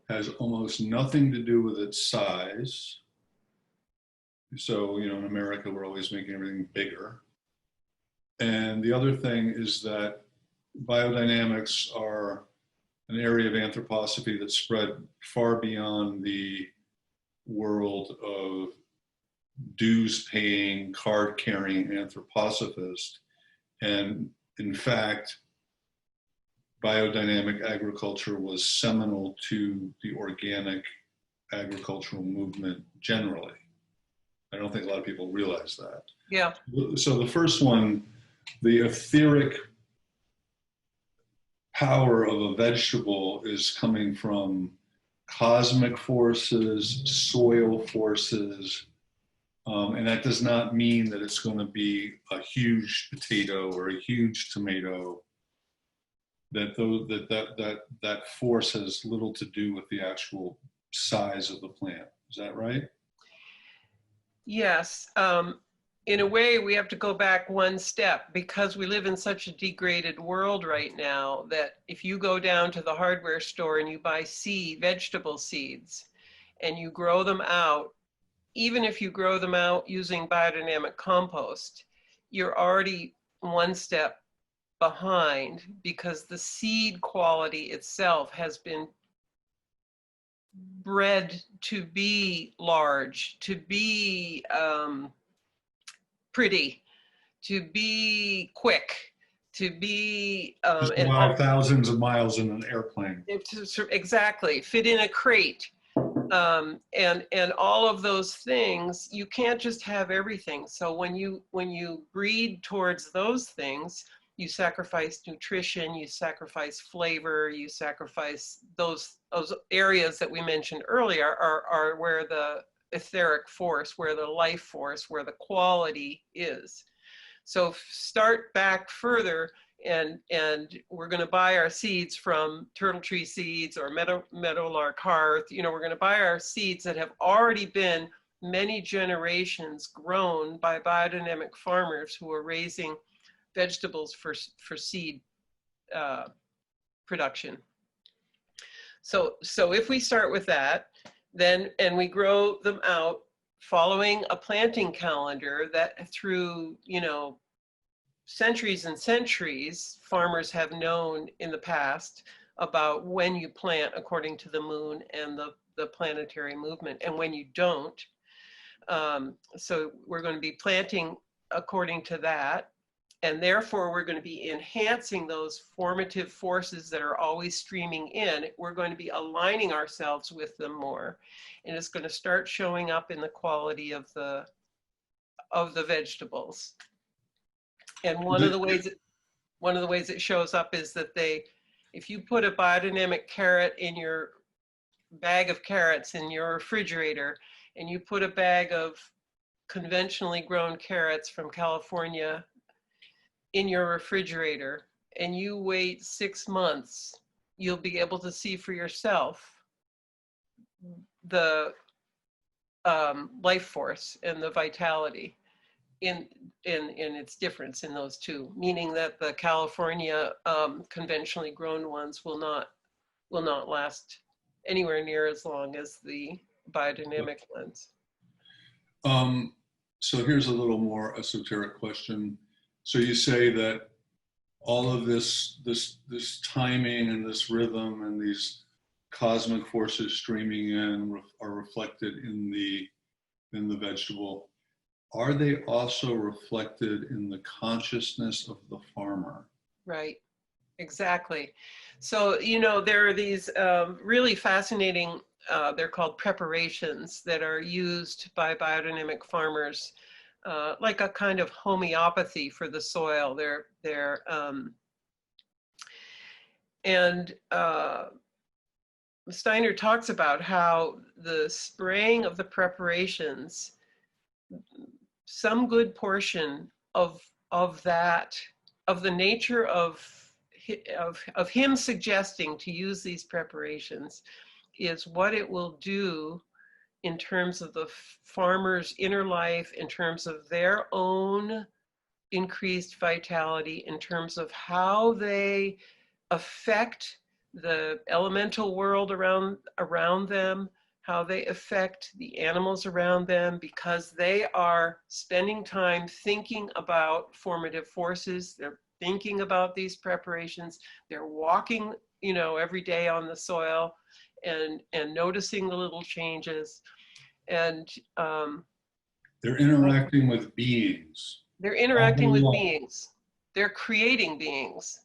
has almost nothing to do with its size. So, you know, in America, we're always making everything bigger. And the other thing is that biodynamics are an area of anthroposophy that spread far beyond the world of dues-paying, card-carrying anthroposophist. And in fact, biodynamic agriculture was seminal to the organic agricultural movement generally. I don't think a lot of people realize that. Yeah. So the first one the etheric power of a vegetable is coming from cosmic forces, soil forces, and that does not mean that it's going to be a huge potato or a huge tomato. That force has little to do with the actual size of the plant. Is that right? Yes. In a way, we have to go back one step because we live in such a degraded world right now that if you go down to the hardware store and you buy vegetable seeds, and you grow them out, even if you grow them out using biodynamic compost, you're already one step behind because the seed quality itself has been bred to be large, to be pretty, to be quick, to be Just fly thousands of miles in an airplane. Exactly, fit in a crate. And all of those things, you can't just have everything. So when you breed towards those things, you sacrifice nutrition, you sacrifice flavor, you sacrifice those areas that we mentioned earlier are where the etheric force, where the life force, where the quality is. So start back further, and we're going to buy our seeds from Turtle Tree Seeds or Meadowlark Hearth. You know, we're going to buy our seeds that have already been many generations grown by biodynamic farmers who are raising vegetables for seed production. So if we start with that, then, and we grow them out following a planting calendar that through, you know, centuries and centuries, farmers have known in the past about when you plant according to the moon and the planetary movement, and when you don't. So we're going to be planting according to that. And therefore, we're going to be enhancing those formative forces that are always streaming in. We're going to be aligning ourselves with them more. And it's going to start showing up in the quality of the vegetables. And one of the ways it shows up is that if you put a biodynamic carrot in your bag of carrots in your refrigerator, and you put a bag of conventionally grown carrots from California in your refrigerator, and you wait 6 months, you'll be able to see for yourself the life force and the vitality in its difference in those two, meaning that the California conventionally grown ones will not last anywhere near as long as the biodynamic ones. So here's a little more esoteric question. So you say that all of this timing and this rhythm and these cosmic forces streaming in are reflected in the vegetable. Are they also reflected in the consciousness of the farmer? Right, exactly. So, you know, there are these really fascinating, they're called preparations that are used by biodynamic farmers, like a kind of homeopathy for the soil. Steiner talks about how the spraying of the preparations, some good portion of the nature of him suggesting to use these preparations is what it will do in terms of the farmer's inner life, in terms of their own increased vitality, in terms of how they affect the elemental world around them, how they affect the animals around them, because they are spending time thinking about formative forces. They're thinking about these preparations. They're walking, you know, every day on the soil and noticing the little changes. And they're interacting with beings. They're interacting with beings. They're creating beings.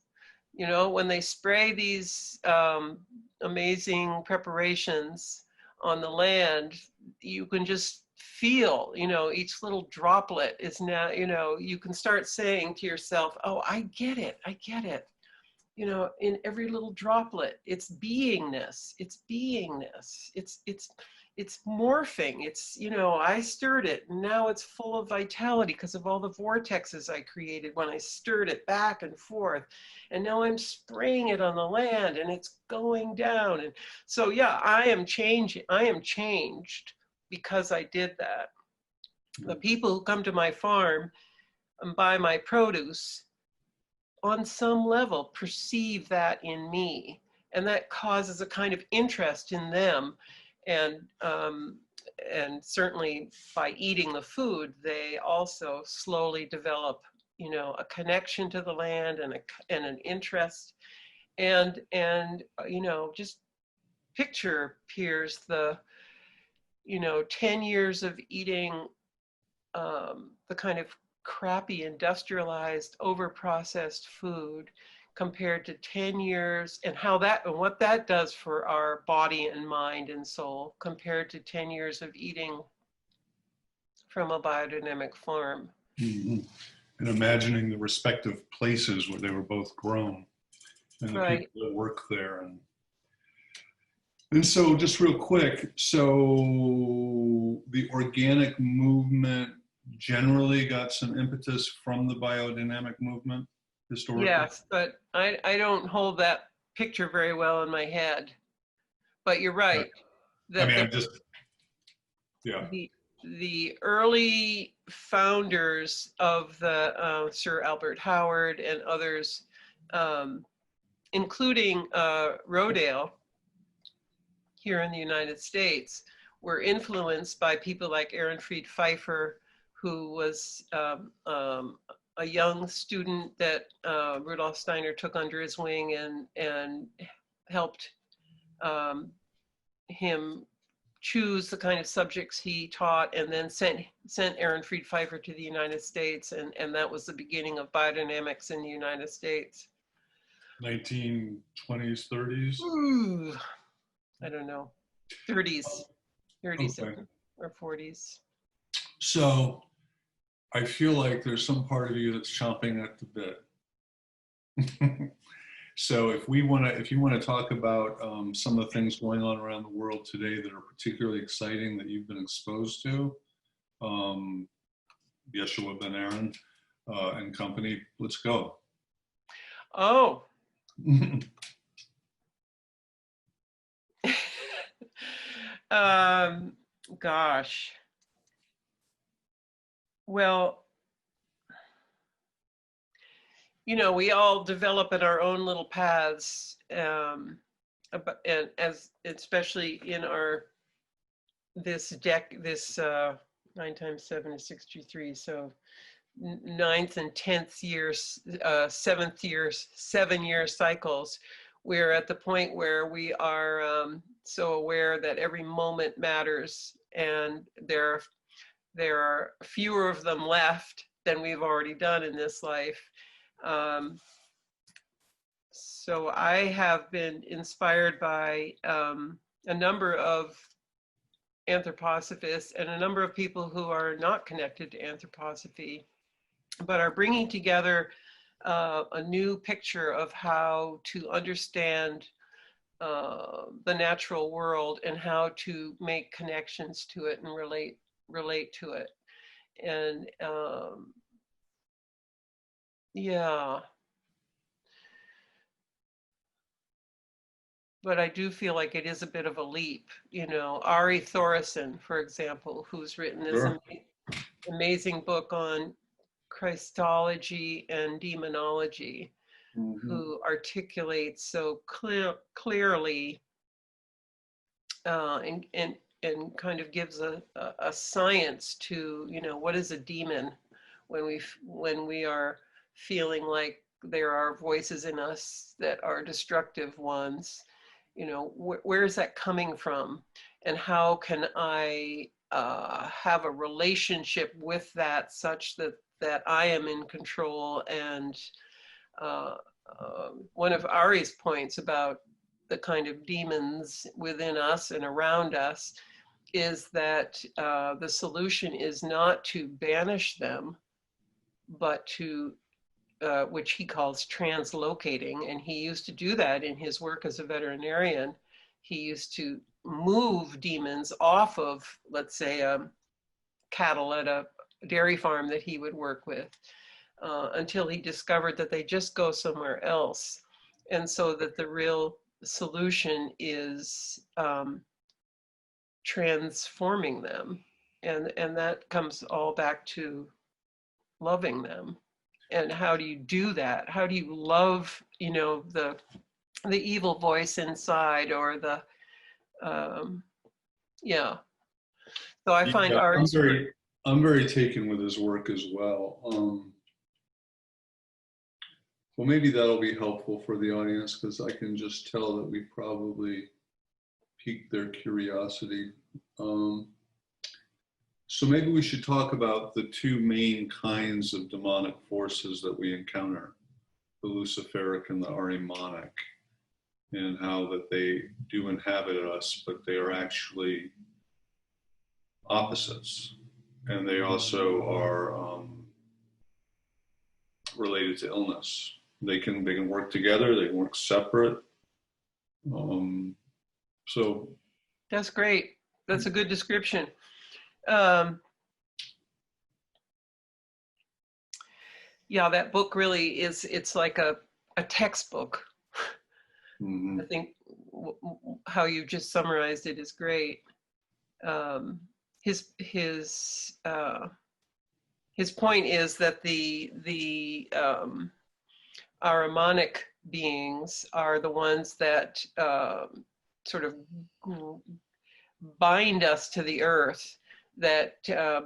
You know, when they spray these amazing preparations on the land, you can just feel, each little droplet is now, you can start saying to yourself, oh, I get it. I get it. In every little droplet, it's beingness. It's beingness. It's morphing. It's, I stirred it and now it's full of vitality because of all the vortexes I created when I stirred it back and forth. And now I'm spraying it on the land and it's going down. And so, yeah, I am changing. I am changed because I did that. The people who come to my farm and buy my produce on some level perceive that in me, and that causes a kind of interest in them. And certainly by eating the food, they also slowly develop, a connection to the land and an interest. And just picture, Piers, the 10 years of eating the kind of crappy industrialized overprocessed food compared to 10 years, and what that does for our body and mind and soul compared to 10 years of eating from a biodynamic farm. Mm-hmm. And imagining the respective places where they were both grown and the Right. people that work there. And so just real quick, so the organic movement generally got some impetus from the biodynamic movement historically? Yes, but I don't hold that picture very well in my head. But you're right. I mean, I'm just, yeah. The early founders of the Sir Albert Howard and others, including Rodale here in the United States, were influenced by people like Aaron Fried Pfeiffer, who was a young student that Rudolf Steiner took under his wing and helped him choose the kind of subjects he taught, and then sent Aaron Fried Pfeiffer to the United States, and that was the beginning of biodynamics in the United States. 1920s, 30s? Ooh, I don't know, 30s Okay. or 40s. So I feel like there's some part of you that's chomping at the bit. So if you want to talk about some of the things going on around the world today that are particularly exciting that you've been exposed to, Yeshua Ben Aaron and company, let's go. Oh. Gosh. Well, we all develop in our own little paths, and especially in this 9 times 7 is 63. So 9th and 10th years, 7-year cycles. We're at the point where we are so aware that every moment matters, and there are fewer of them left than we've already done in this life. So I have been inspired by a number of anthroposophists and a number of people who are not connected to anthroposophy, but are bringing together a new picture of how to understand the natural world and how to make connections to it and relate to it. And yeah. But I do feel like it is a bit of a leap. Ari Thoresen, for example, who's written this amazing book on Christology and demonology, who articulates so clearly and kind of gives a science to, what is a demon when we are feeling like there are voices in us that are destructive ones. Where is that coming from, and how can I have a relationship with that such that I am in control? And one of Ari's points about the kind of demons within us and around us is that the solution is not to banish them, but to, which he calls translocating. And he used to do that in his work as a veterinarian. He used to move demons off of, let's say, cattle at a dairy farm that he would work with, until he discovered that they just go somewhere else. And so that the real solution is transforming them. And that comes all back to loving them. And how do you do that? How do you love, you know, the evil voice inside, or the, yeah. So I find Yeah, art. I'm very taken with his work as well. Well, maybe that'll be helpful for the audience, because I can just tell that we probably piqued their curiosity. So maybe we should talk about the two main kinds of demonic forces that we encounter, the Luciferic and the Ahrimanic, and how that they do inhabit us, but they are actually opposites. And they also are related to illness. They can work together, they can work separate. So That's great. That's a good description. Yeah, that book really is, it's like a textbook. mm-hmm. I think how you just summarized it is great. His point is that the Ahrimanic beings are the ones that sort of bind us to the earth, that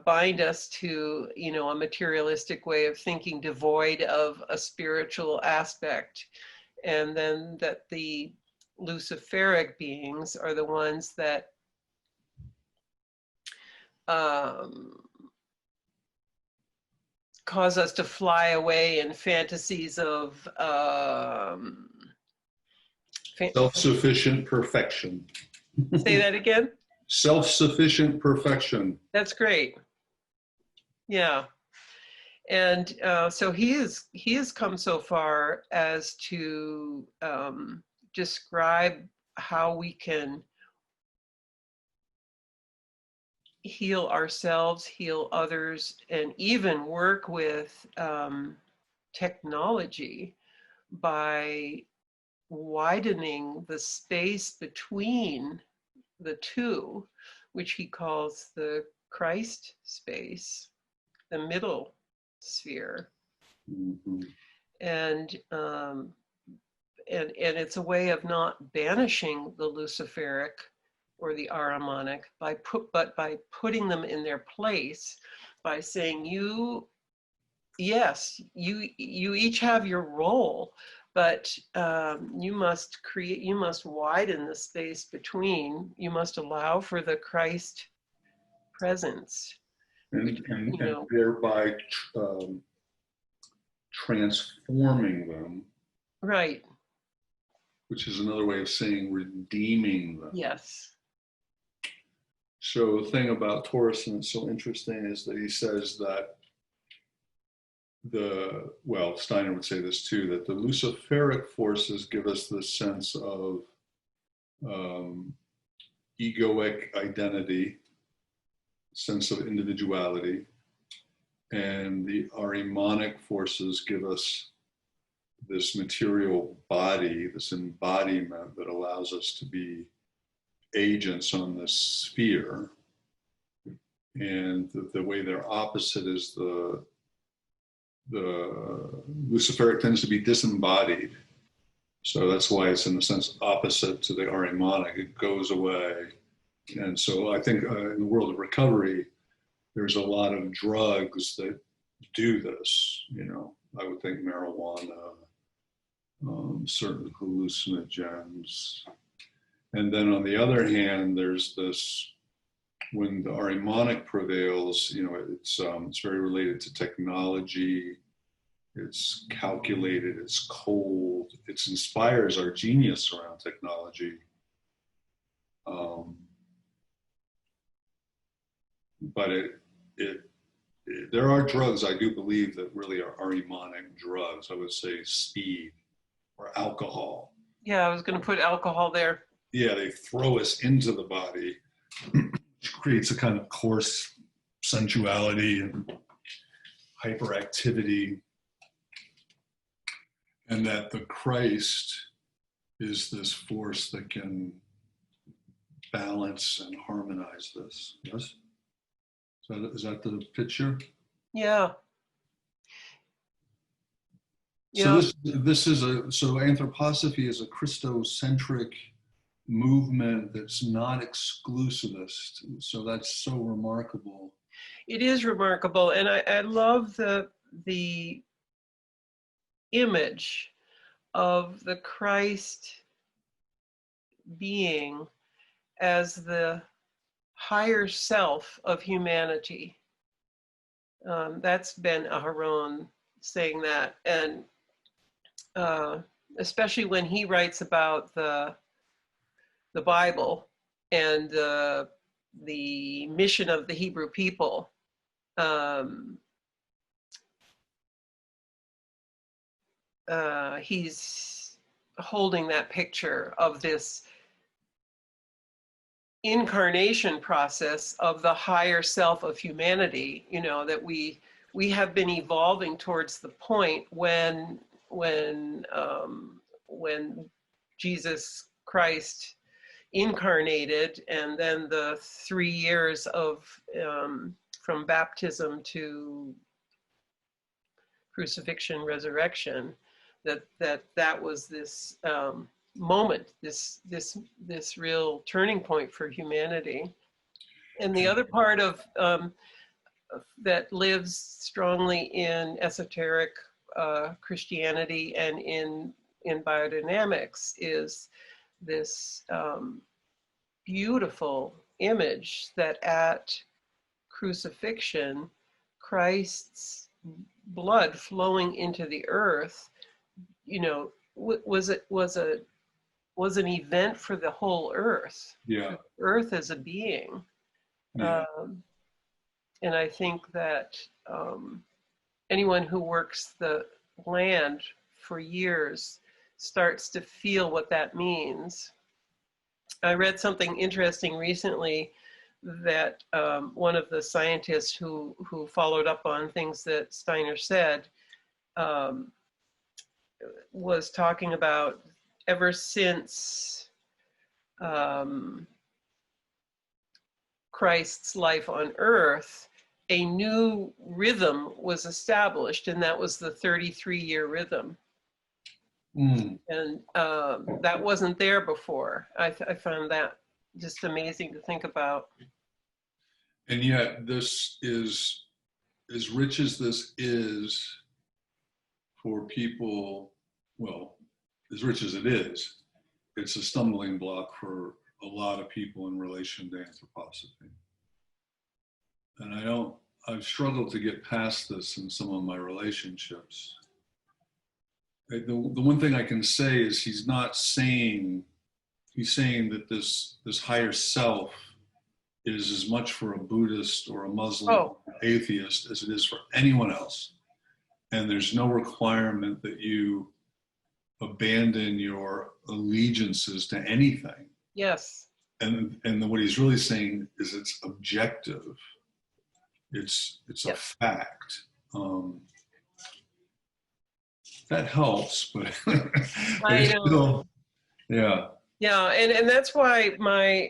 bind us to, you know, a materialistic way of thinking devoid of a spiritual aspect. And then that the Luciferic beings are the ones that cause us to fly away in fantasies of Self-sufficient perfection. Say that again? Self-sufficient perfection. That's great. Yeah. And so he has come so far as to describe how we can heal ourselves, heal others, and even work with technology by widening the space between the two, which he calls the Christ space, the middle sphere. Mm-hmm. And it's a way of not banishing the Luciferic or the Ahrimanic but by putting them in their place, by saying, you each have your role, but you must widen the space between. You must allow for the Christ presence, and thereby transforming them. Right. Which is another way of saying redeeming them. Yes. So the thing about Torreson that's so interesting is that he says that Steiner would say this too, that the Luciferic forces give us this sense of egoic identity, sense of individuality, and the Ahrimanic forces give us this material body, this embodiment that allows us to be agents on this sphere. And the way they're opposite is the Luciferic tends to be disembodied. So that's why it's in a sense opposite to the Ahrimanic. It goes away. And so I think in the world of recovery, there's a lot of drugs that do this. You know, I would think marijuana, certain hallucinogens. And then on the other hand, there's this, when the Ahrimanic prevails, you know, it's very related to technology. It's calculated, it's cold, it inspires our genius around technology. but there are drugs I do believe that really are mnemonic drugs. I would say speed or alcohol. Yeah, I was going to put alcohol there. Yeah, they throw us into the body, which creates a kind of coarse sensuality and hyperactivity, and that the Christ is this force that can balance and harmonize this. Yes? Is that the picture? Yeah. So Yeah. so anthroposophy is a Christocentric movement that's not exclusivist. So that's so remarkable. It is remarkable. And I love the image of the Christ being as the higher self of humanity. That's Ben Aharon saying that. And especially when he writes about the Bible and the mission of the Hebrew people. He's holding that picture of this incarnation process of the higher self of humanity, you know, that we have been evolving towards the point when Jesus Christ incarnated, and then the 3 years of from baptism to crucifixion, resurrection, that was this moment, this real turning point for humanity. And the other part of that lives strongly in esoteric Christianity and in biodynamics is this beautiful image that at crucifixion, Christ's blood flowing into the earth, you know, was an event for the whole earth. Yeah. Earth as a being. Yeah. And I think that anyone who works the land for years starts to feel what that means. I read something interesting recently that one of the scientists who followed up on things that Steiner said was talking about ever since Christ's life on earth, a new rhythm was established, and that was the 33-year rhythm. And that wasn't there before. I found that just amazing to think about. And yet this is, as rich as this is for people, well, as rich as it is, it's a stumbling block for a lot of people in relation to anthroposophy. And I've struggled to get past this in some of my relationships. The one thing I can say is he's saying that this higher self is as much for a Buddhist or a Muslim or atheist as it is for anyone else. And there's no requirement that you abandon your allegiances to anything. Yes. And what he's really saying is it's objective. It's a fact. That helps, but, I know. Still, yeah. Yeah, and that's why my,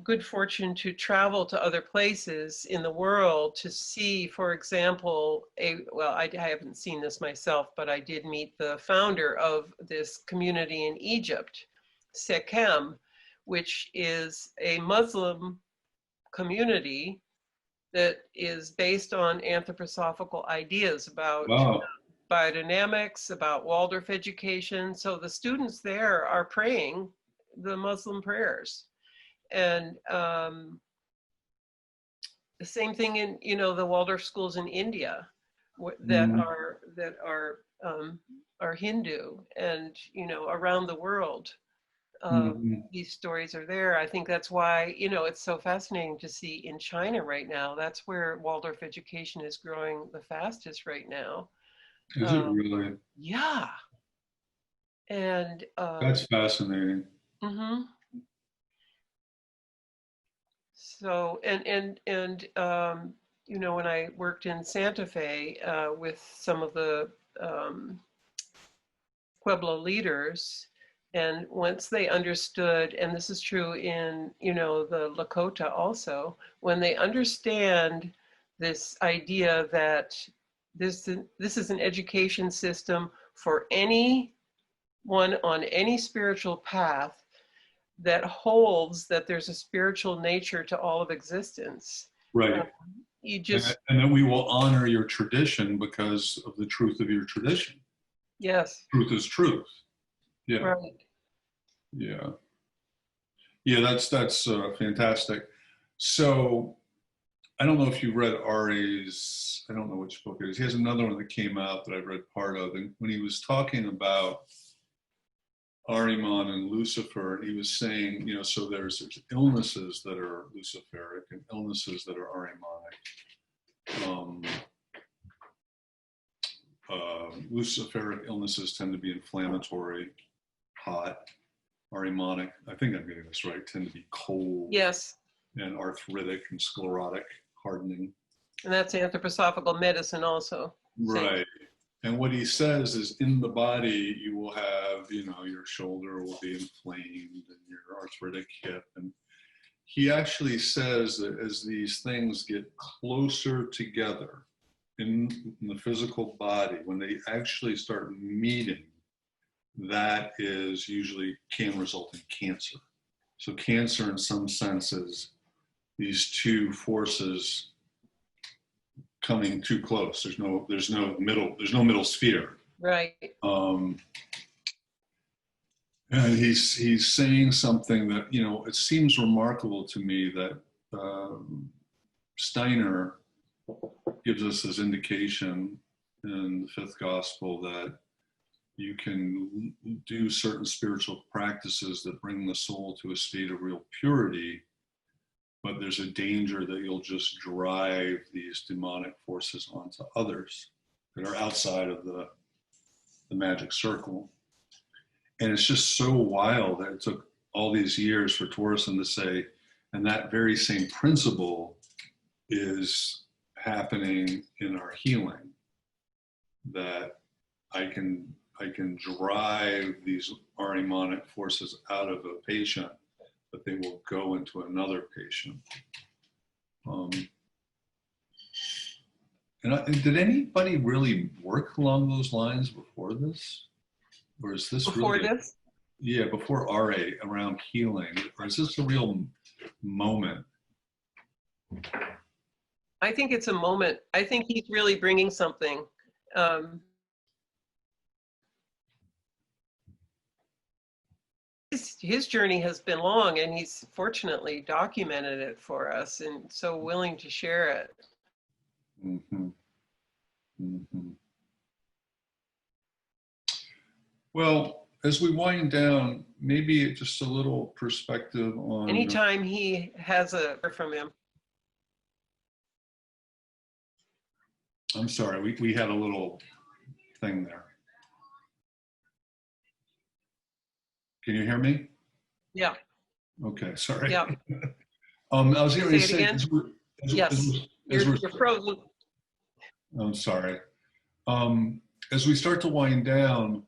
good fortune to travel to other places in the world to see, for example, I haven't seen this myself, but I did meet the founder of this community in Egypt, Sekhem, which is a Muslim community that is based on anthroposophical ideas about biodynamics, about Waldorf education. So the students there are praying the Muslim prayers. And the same thing in, the Waldorf schools in India that are Hindu, and, around the world. Mhm. these stories are there. I think that's why, you know, it's so fascinating to see in China right now. That's where Waldorf education is growing the fastest right now. Is it really? Yeah. And That's fascinating. mhm. So you know, when I worked in Santa Fe with some of the um, Pueblo leaders, and once they understood, and this is true in, you know, the Lakota also, when they understand this idea that this is an education system for anyone on any spiritual path that holds that there's a spiritual nature to all of existence. Uh, Right. you And, just, and that we will honor your tradition because of the truth of your tradition. yes, Truth is truth. Yeah. right. Yeah. Yeah. That's fantastic. So I don't know if you read Ari's, I don't know which book it is. He has another one that came out that I read part of. And when he was talking about Ahriman and Lucifer, he was saying, you know, so there's illnesses that are Luciferic and illnesses that are Ahrimanic. Um, Luciferic illnesses tend to be inflammatory, hot. Ahrimanic, I think I'm getting this right, tend to be cold Yes. and arthritic and sclerotic, hardening. And that's anthroposophical medicine also. Same. Right. And what he says is in the body, you will have, you know, your shoulder will be inflamed and your arthritic hip. And he actually says that as these things get closer together in the physical body, when they actually start meeting, that is usually can result in cancer. So cancer in some senses, these two forces coming too close. There's no middle sphere. Right. Um, and he's saying something that, you know, it seems remarkable to me that Steiner gives us this indication in the fifth gospel that you can do certain spiritual practices that bring the soul to a state of real purity, but there's a danger that you'll just drive these demonic forces onto others that are outside of the magic circle. And it's just so wild that it took all these years for Torreson to say, and that very same principle is happening in our healing, that I can drive these Ahrimanic forces out of a patient, but they will go into another patient. Did anybody really work along those lines before this? Or is this Before really, this? yeah, before RA around healing? Or is this a real moment? I think it's a moment. I think he's really bringing something. Um, his journey has been long, and he's fortunately documented it for us and so willing to share it. Mm-hmm. Mm-hmm. Well, as we wind down, maybe just a little perspective on. Anytime he has a from him. I'm sorry, we had a little thing there. Can you hear me? Yeah. Okay, sorry. Yeah. I was going to say, Again? Yes. You're frozen. I'm sorry. As we start to wind down,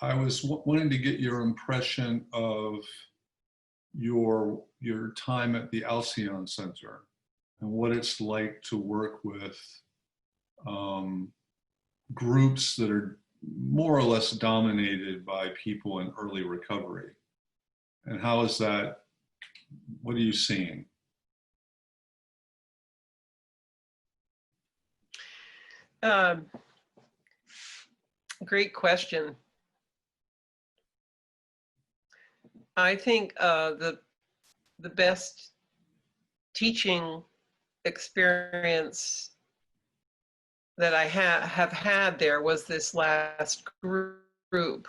I was wanting to get your impression of your time at the Alcyon Center and what it's like to work with groups that are more or less dominated by people in early recovery. And how is that? What are you seeing? Great question. I think the best teaching experience that I have had there was this last group.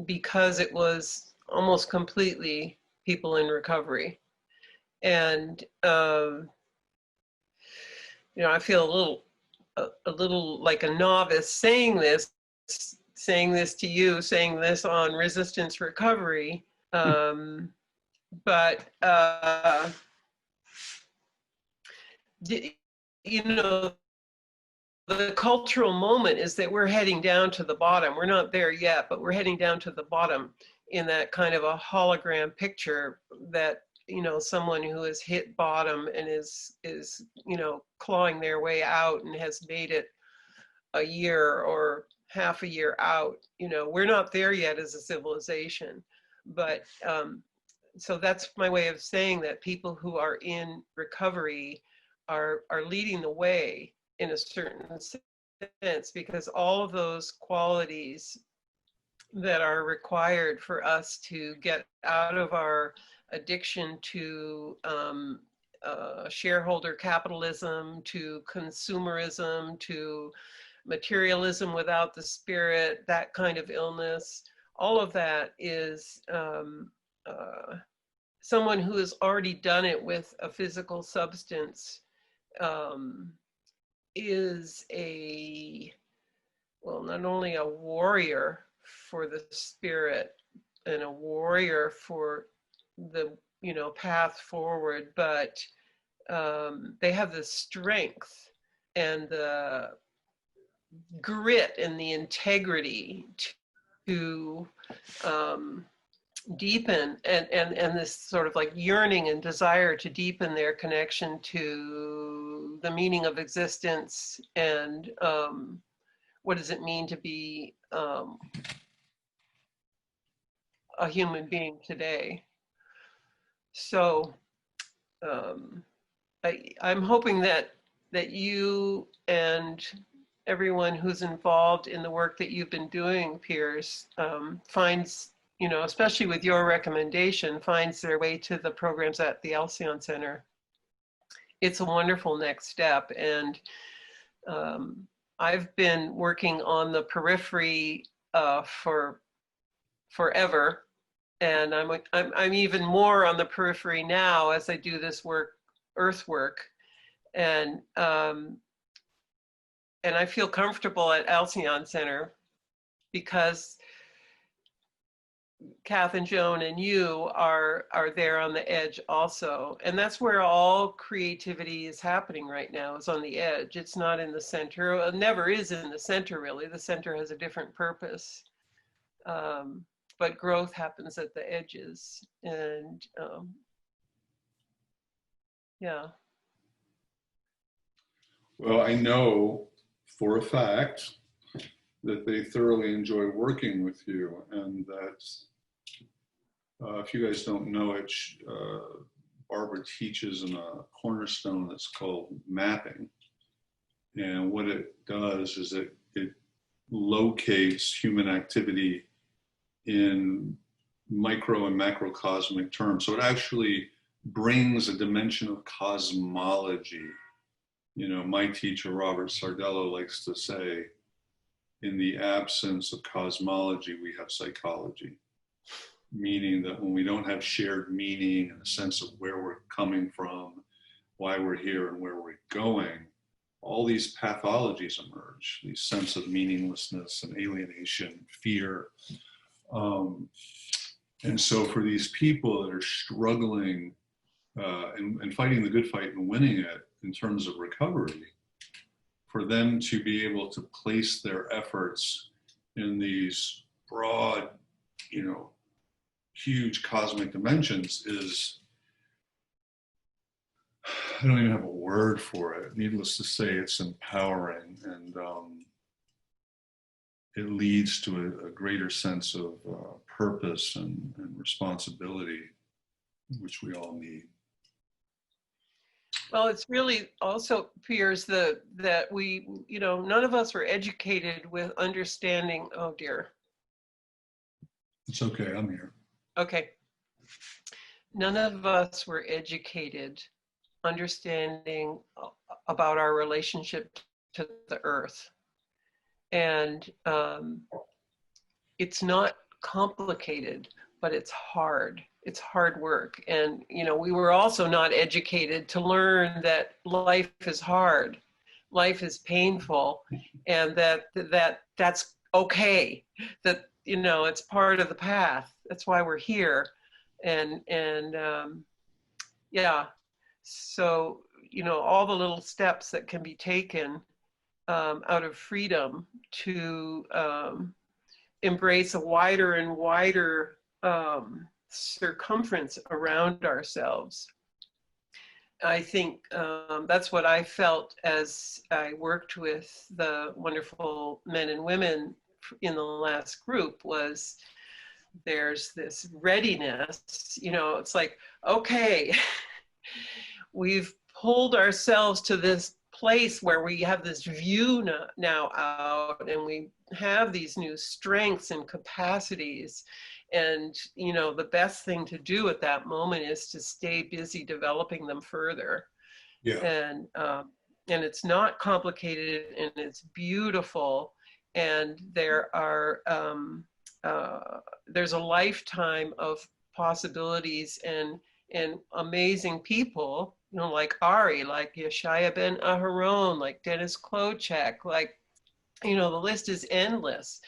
because it was almost completely people in recovery. And, I feel a little like a novice saying this to you, saying this on resistance recovery. But, you know, the cultural moment is that we're heading down to the bottom. We're not there yet, but we're heading down to the bottom in that kind of a hologram picture that, someone who has hit bottom and is, clawing their way out and has made it a year or half a year out. We're not there yet as a civilization, but so that's my way of saying that people who are in recovery are leading the way in a certain sense, because all of those qualities that are required for us to get out of our addiction to shareholder capitalism, to consumerism, to materialism without the spirit, that kind of illness, all of that is someone who has already done it with a physical substance is not only a warrior for the spirit and a warrior for the, path forward, but they have the strength and the grit and the integrity to deepen and this sort of like yearning and desire to deepen their connection to the meaning of existence and what does it mean to be a human being today. So I'm hoping that you and everyone who's involved in the work that you've been doing, Piers, finds, especially with your recommendation, finds their way to the programs at the Alcyon Center. It's a wonderful next step. And I've been working on the periphery for forever. And I'm even more on the periphery now as I do this work, earth work. And I feel comfortable at Alcyon Center because Kath and Joan and you are there on the edge also. And that's where all creativity is happening right now, is on the edge. It's not in the center. It never is in the center, really. The center has a different purpose. But growth happens at the edges. And yeah. Well, I know for a fact that they thoroughly enjoy working with you, and that if you guys don't know it, Barbara teaches in a cornerstone that's called mapping. And what it does is it locates human activity in micro and macrocosmic terms. So it actually brings a dimension of cosmology. My teacher, Robert Sardello, likes to say, in the absence of cosmology, we have psychology. Meaning that when we don't have shared meaning and a sense of where we're coming from, why we're here and where we're going, all these pathologies emerge, these sense of meaninglessness and alienation, fear. And so for these people that are struggling and fighting the good fight and winning it in terms of recovery, for them to be able to place their efforts in these broad, huge cosmic dimensions is, I don't even have a word for it. Needless to say, it's empowering, and it leads to a greater sense of purpose and responsibility, which we all need. Well, it's really also, Piers, that we, none of us were educated with understanding. Oh dear. It's okay, I'm here. Okay. None of us were educated understanding about our relationship to the earth. And it's not complicated, but it's hard. It's hard work. And, you know, we were also not educated to learn that life is hard, life is painful, and that's okay, that, you know, it's part of the path. That's why we're here. And yeah, so, you know, all the little steps that can be taken out of freedom to embrace a wider and wider circumference around ourselves. I think that's what I felt as I worked with the wonderful men and women in the last group. Was there's this readiness, you know, it's like, okay, we've pulled ourselves to this place where we have this view now out, and we have these new strengths and capacities. And, you know, the best thing to do at that moment is to stay busy developing them further. Yeah. And it's not complicated, and it's beautiful. And there are, there's a lifetime of possibilities and amazing people, you know, like Ari, like Yeshaya Ben Aharon, like Dennis Klochek, like, you know, the list is endless.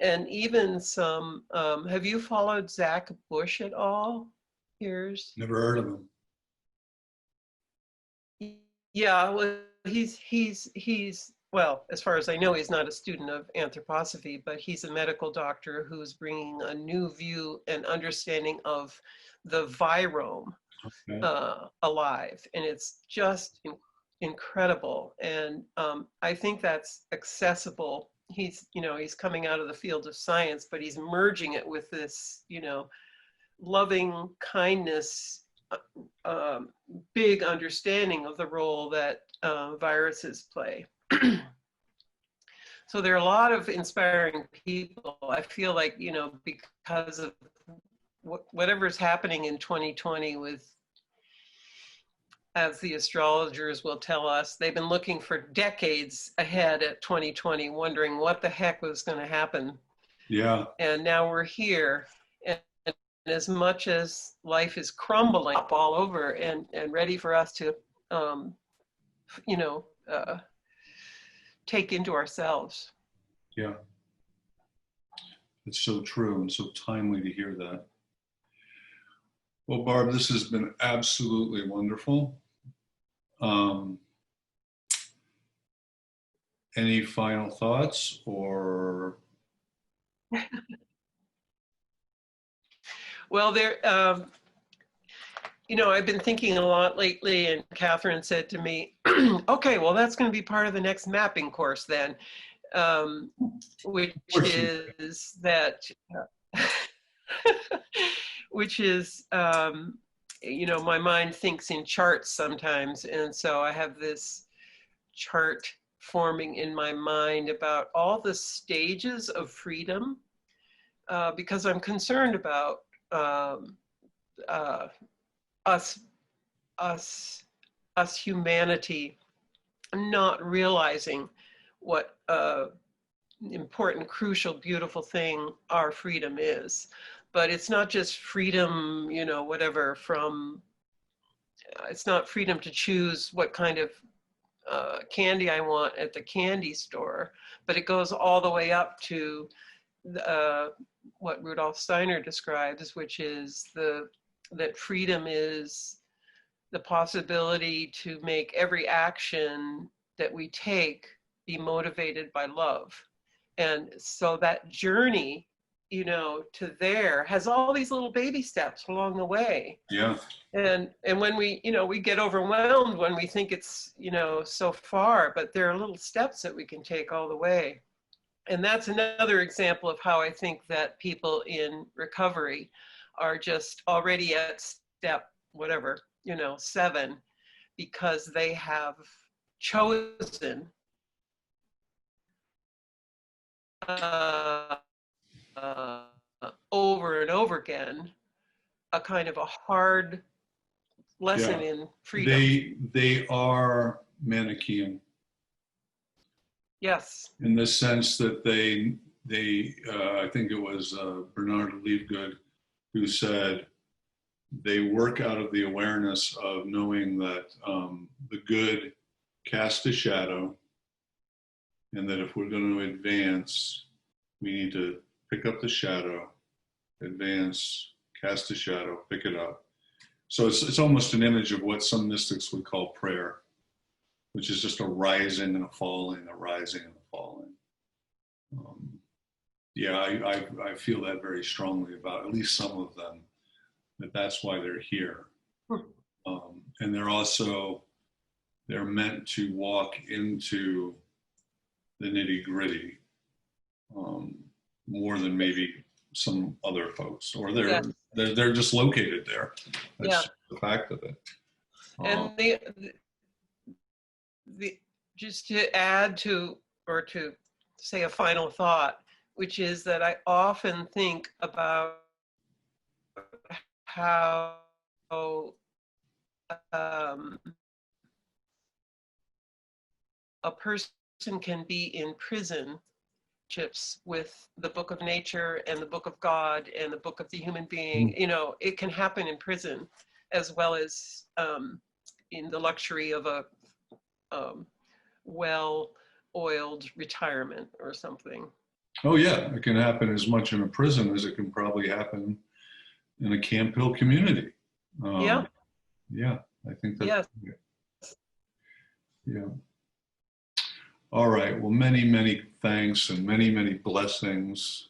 And even some, have you followed Zach Bush at all? Piers? Never heard of him. Yeah, well, he's well, as far as I know, he's not a student of anthroposophy, but he's a medical doctor who's bringing a new view and understanding of the virome alive, and it's just incredible. And I think that's accessible. He's, you know, he's coming out of the field of science, but he's merging it with this, you know, loving kindness, big understanding of the role that viruses play. So there are a lot of inspiring people. I feel like, you know, because of whatever's happening in 2020 with, as the astrologers will tell us, they've been looking for decades ahead at 2020, wondering what the heck was going to happen. Yeah. And now we're here. And as much as life is crumbling up all over and ready for us to, you know, take into ourselves. Yeah. It's so true and so timely to hear that. Well, Barb, this has been absolutely wonderful. Any final thoughts or? Well, there, you know, I've been thinking a lot lately, and Catherine said to me, okay, well, that's going to be part of the next mapping course then, which is that, which is, you know, my mind thinks in charts sometimes. And so I have this chart forming in my mind about all the stages of freedom, because I'm concerned about us humanity not realizing what important, crucial, beautiful thing our freedom is. But it's not just freedom, you know, whatever, from, it's not freedom to choose what kind of candy I want at the candy store, but it goes all the way up to what Rudolf Steiner describes, which is that freedom is the possibility to make every action that we take be motivated by love. And so that journey, you know, to there has all these little baby steps along the way. Yeah. And when we, you know, we get overwhelmed when we think it's, you know, so far, but there are little steps that we can take all the way. And that's another example of how I think that people in recovery are just already at step, whatever, you know, 7, because they have chosen over and over again a kind of a hard lesson in freedom. They are Manichaean. Yes. In the sense that they I think it was Bernard Leavegood who said they work out of the awareness of knowing that the good casts a shadow, and that if we're going to advance, we need to pick up the shadow, advance, cast a shadow, pick it up. So it's almost an image of what some mystics would call prayer, which is just a rising and a falling, a rising and a falling. Yeah, I feel that very strongly about at least some of them, that's why they're here. And they're meant to walk into the nitty gritty more than maybe some other folks, or they're just located there. That's the fact of it. And the just to add to, or to say a final thought, which is that I often think about how a person can be in prison with the book of nature and the book of God and the book of the human being. You know, it can happen in prison as well as in the luxury of a well-oiled retirement or something. Oh yeah, it can happen as much in a prison as it can probably happen in a Camp Hill community. Yeah, I think that. Yeah. All right. Well, many, many thanks and many, many blessings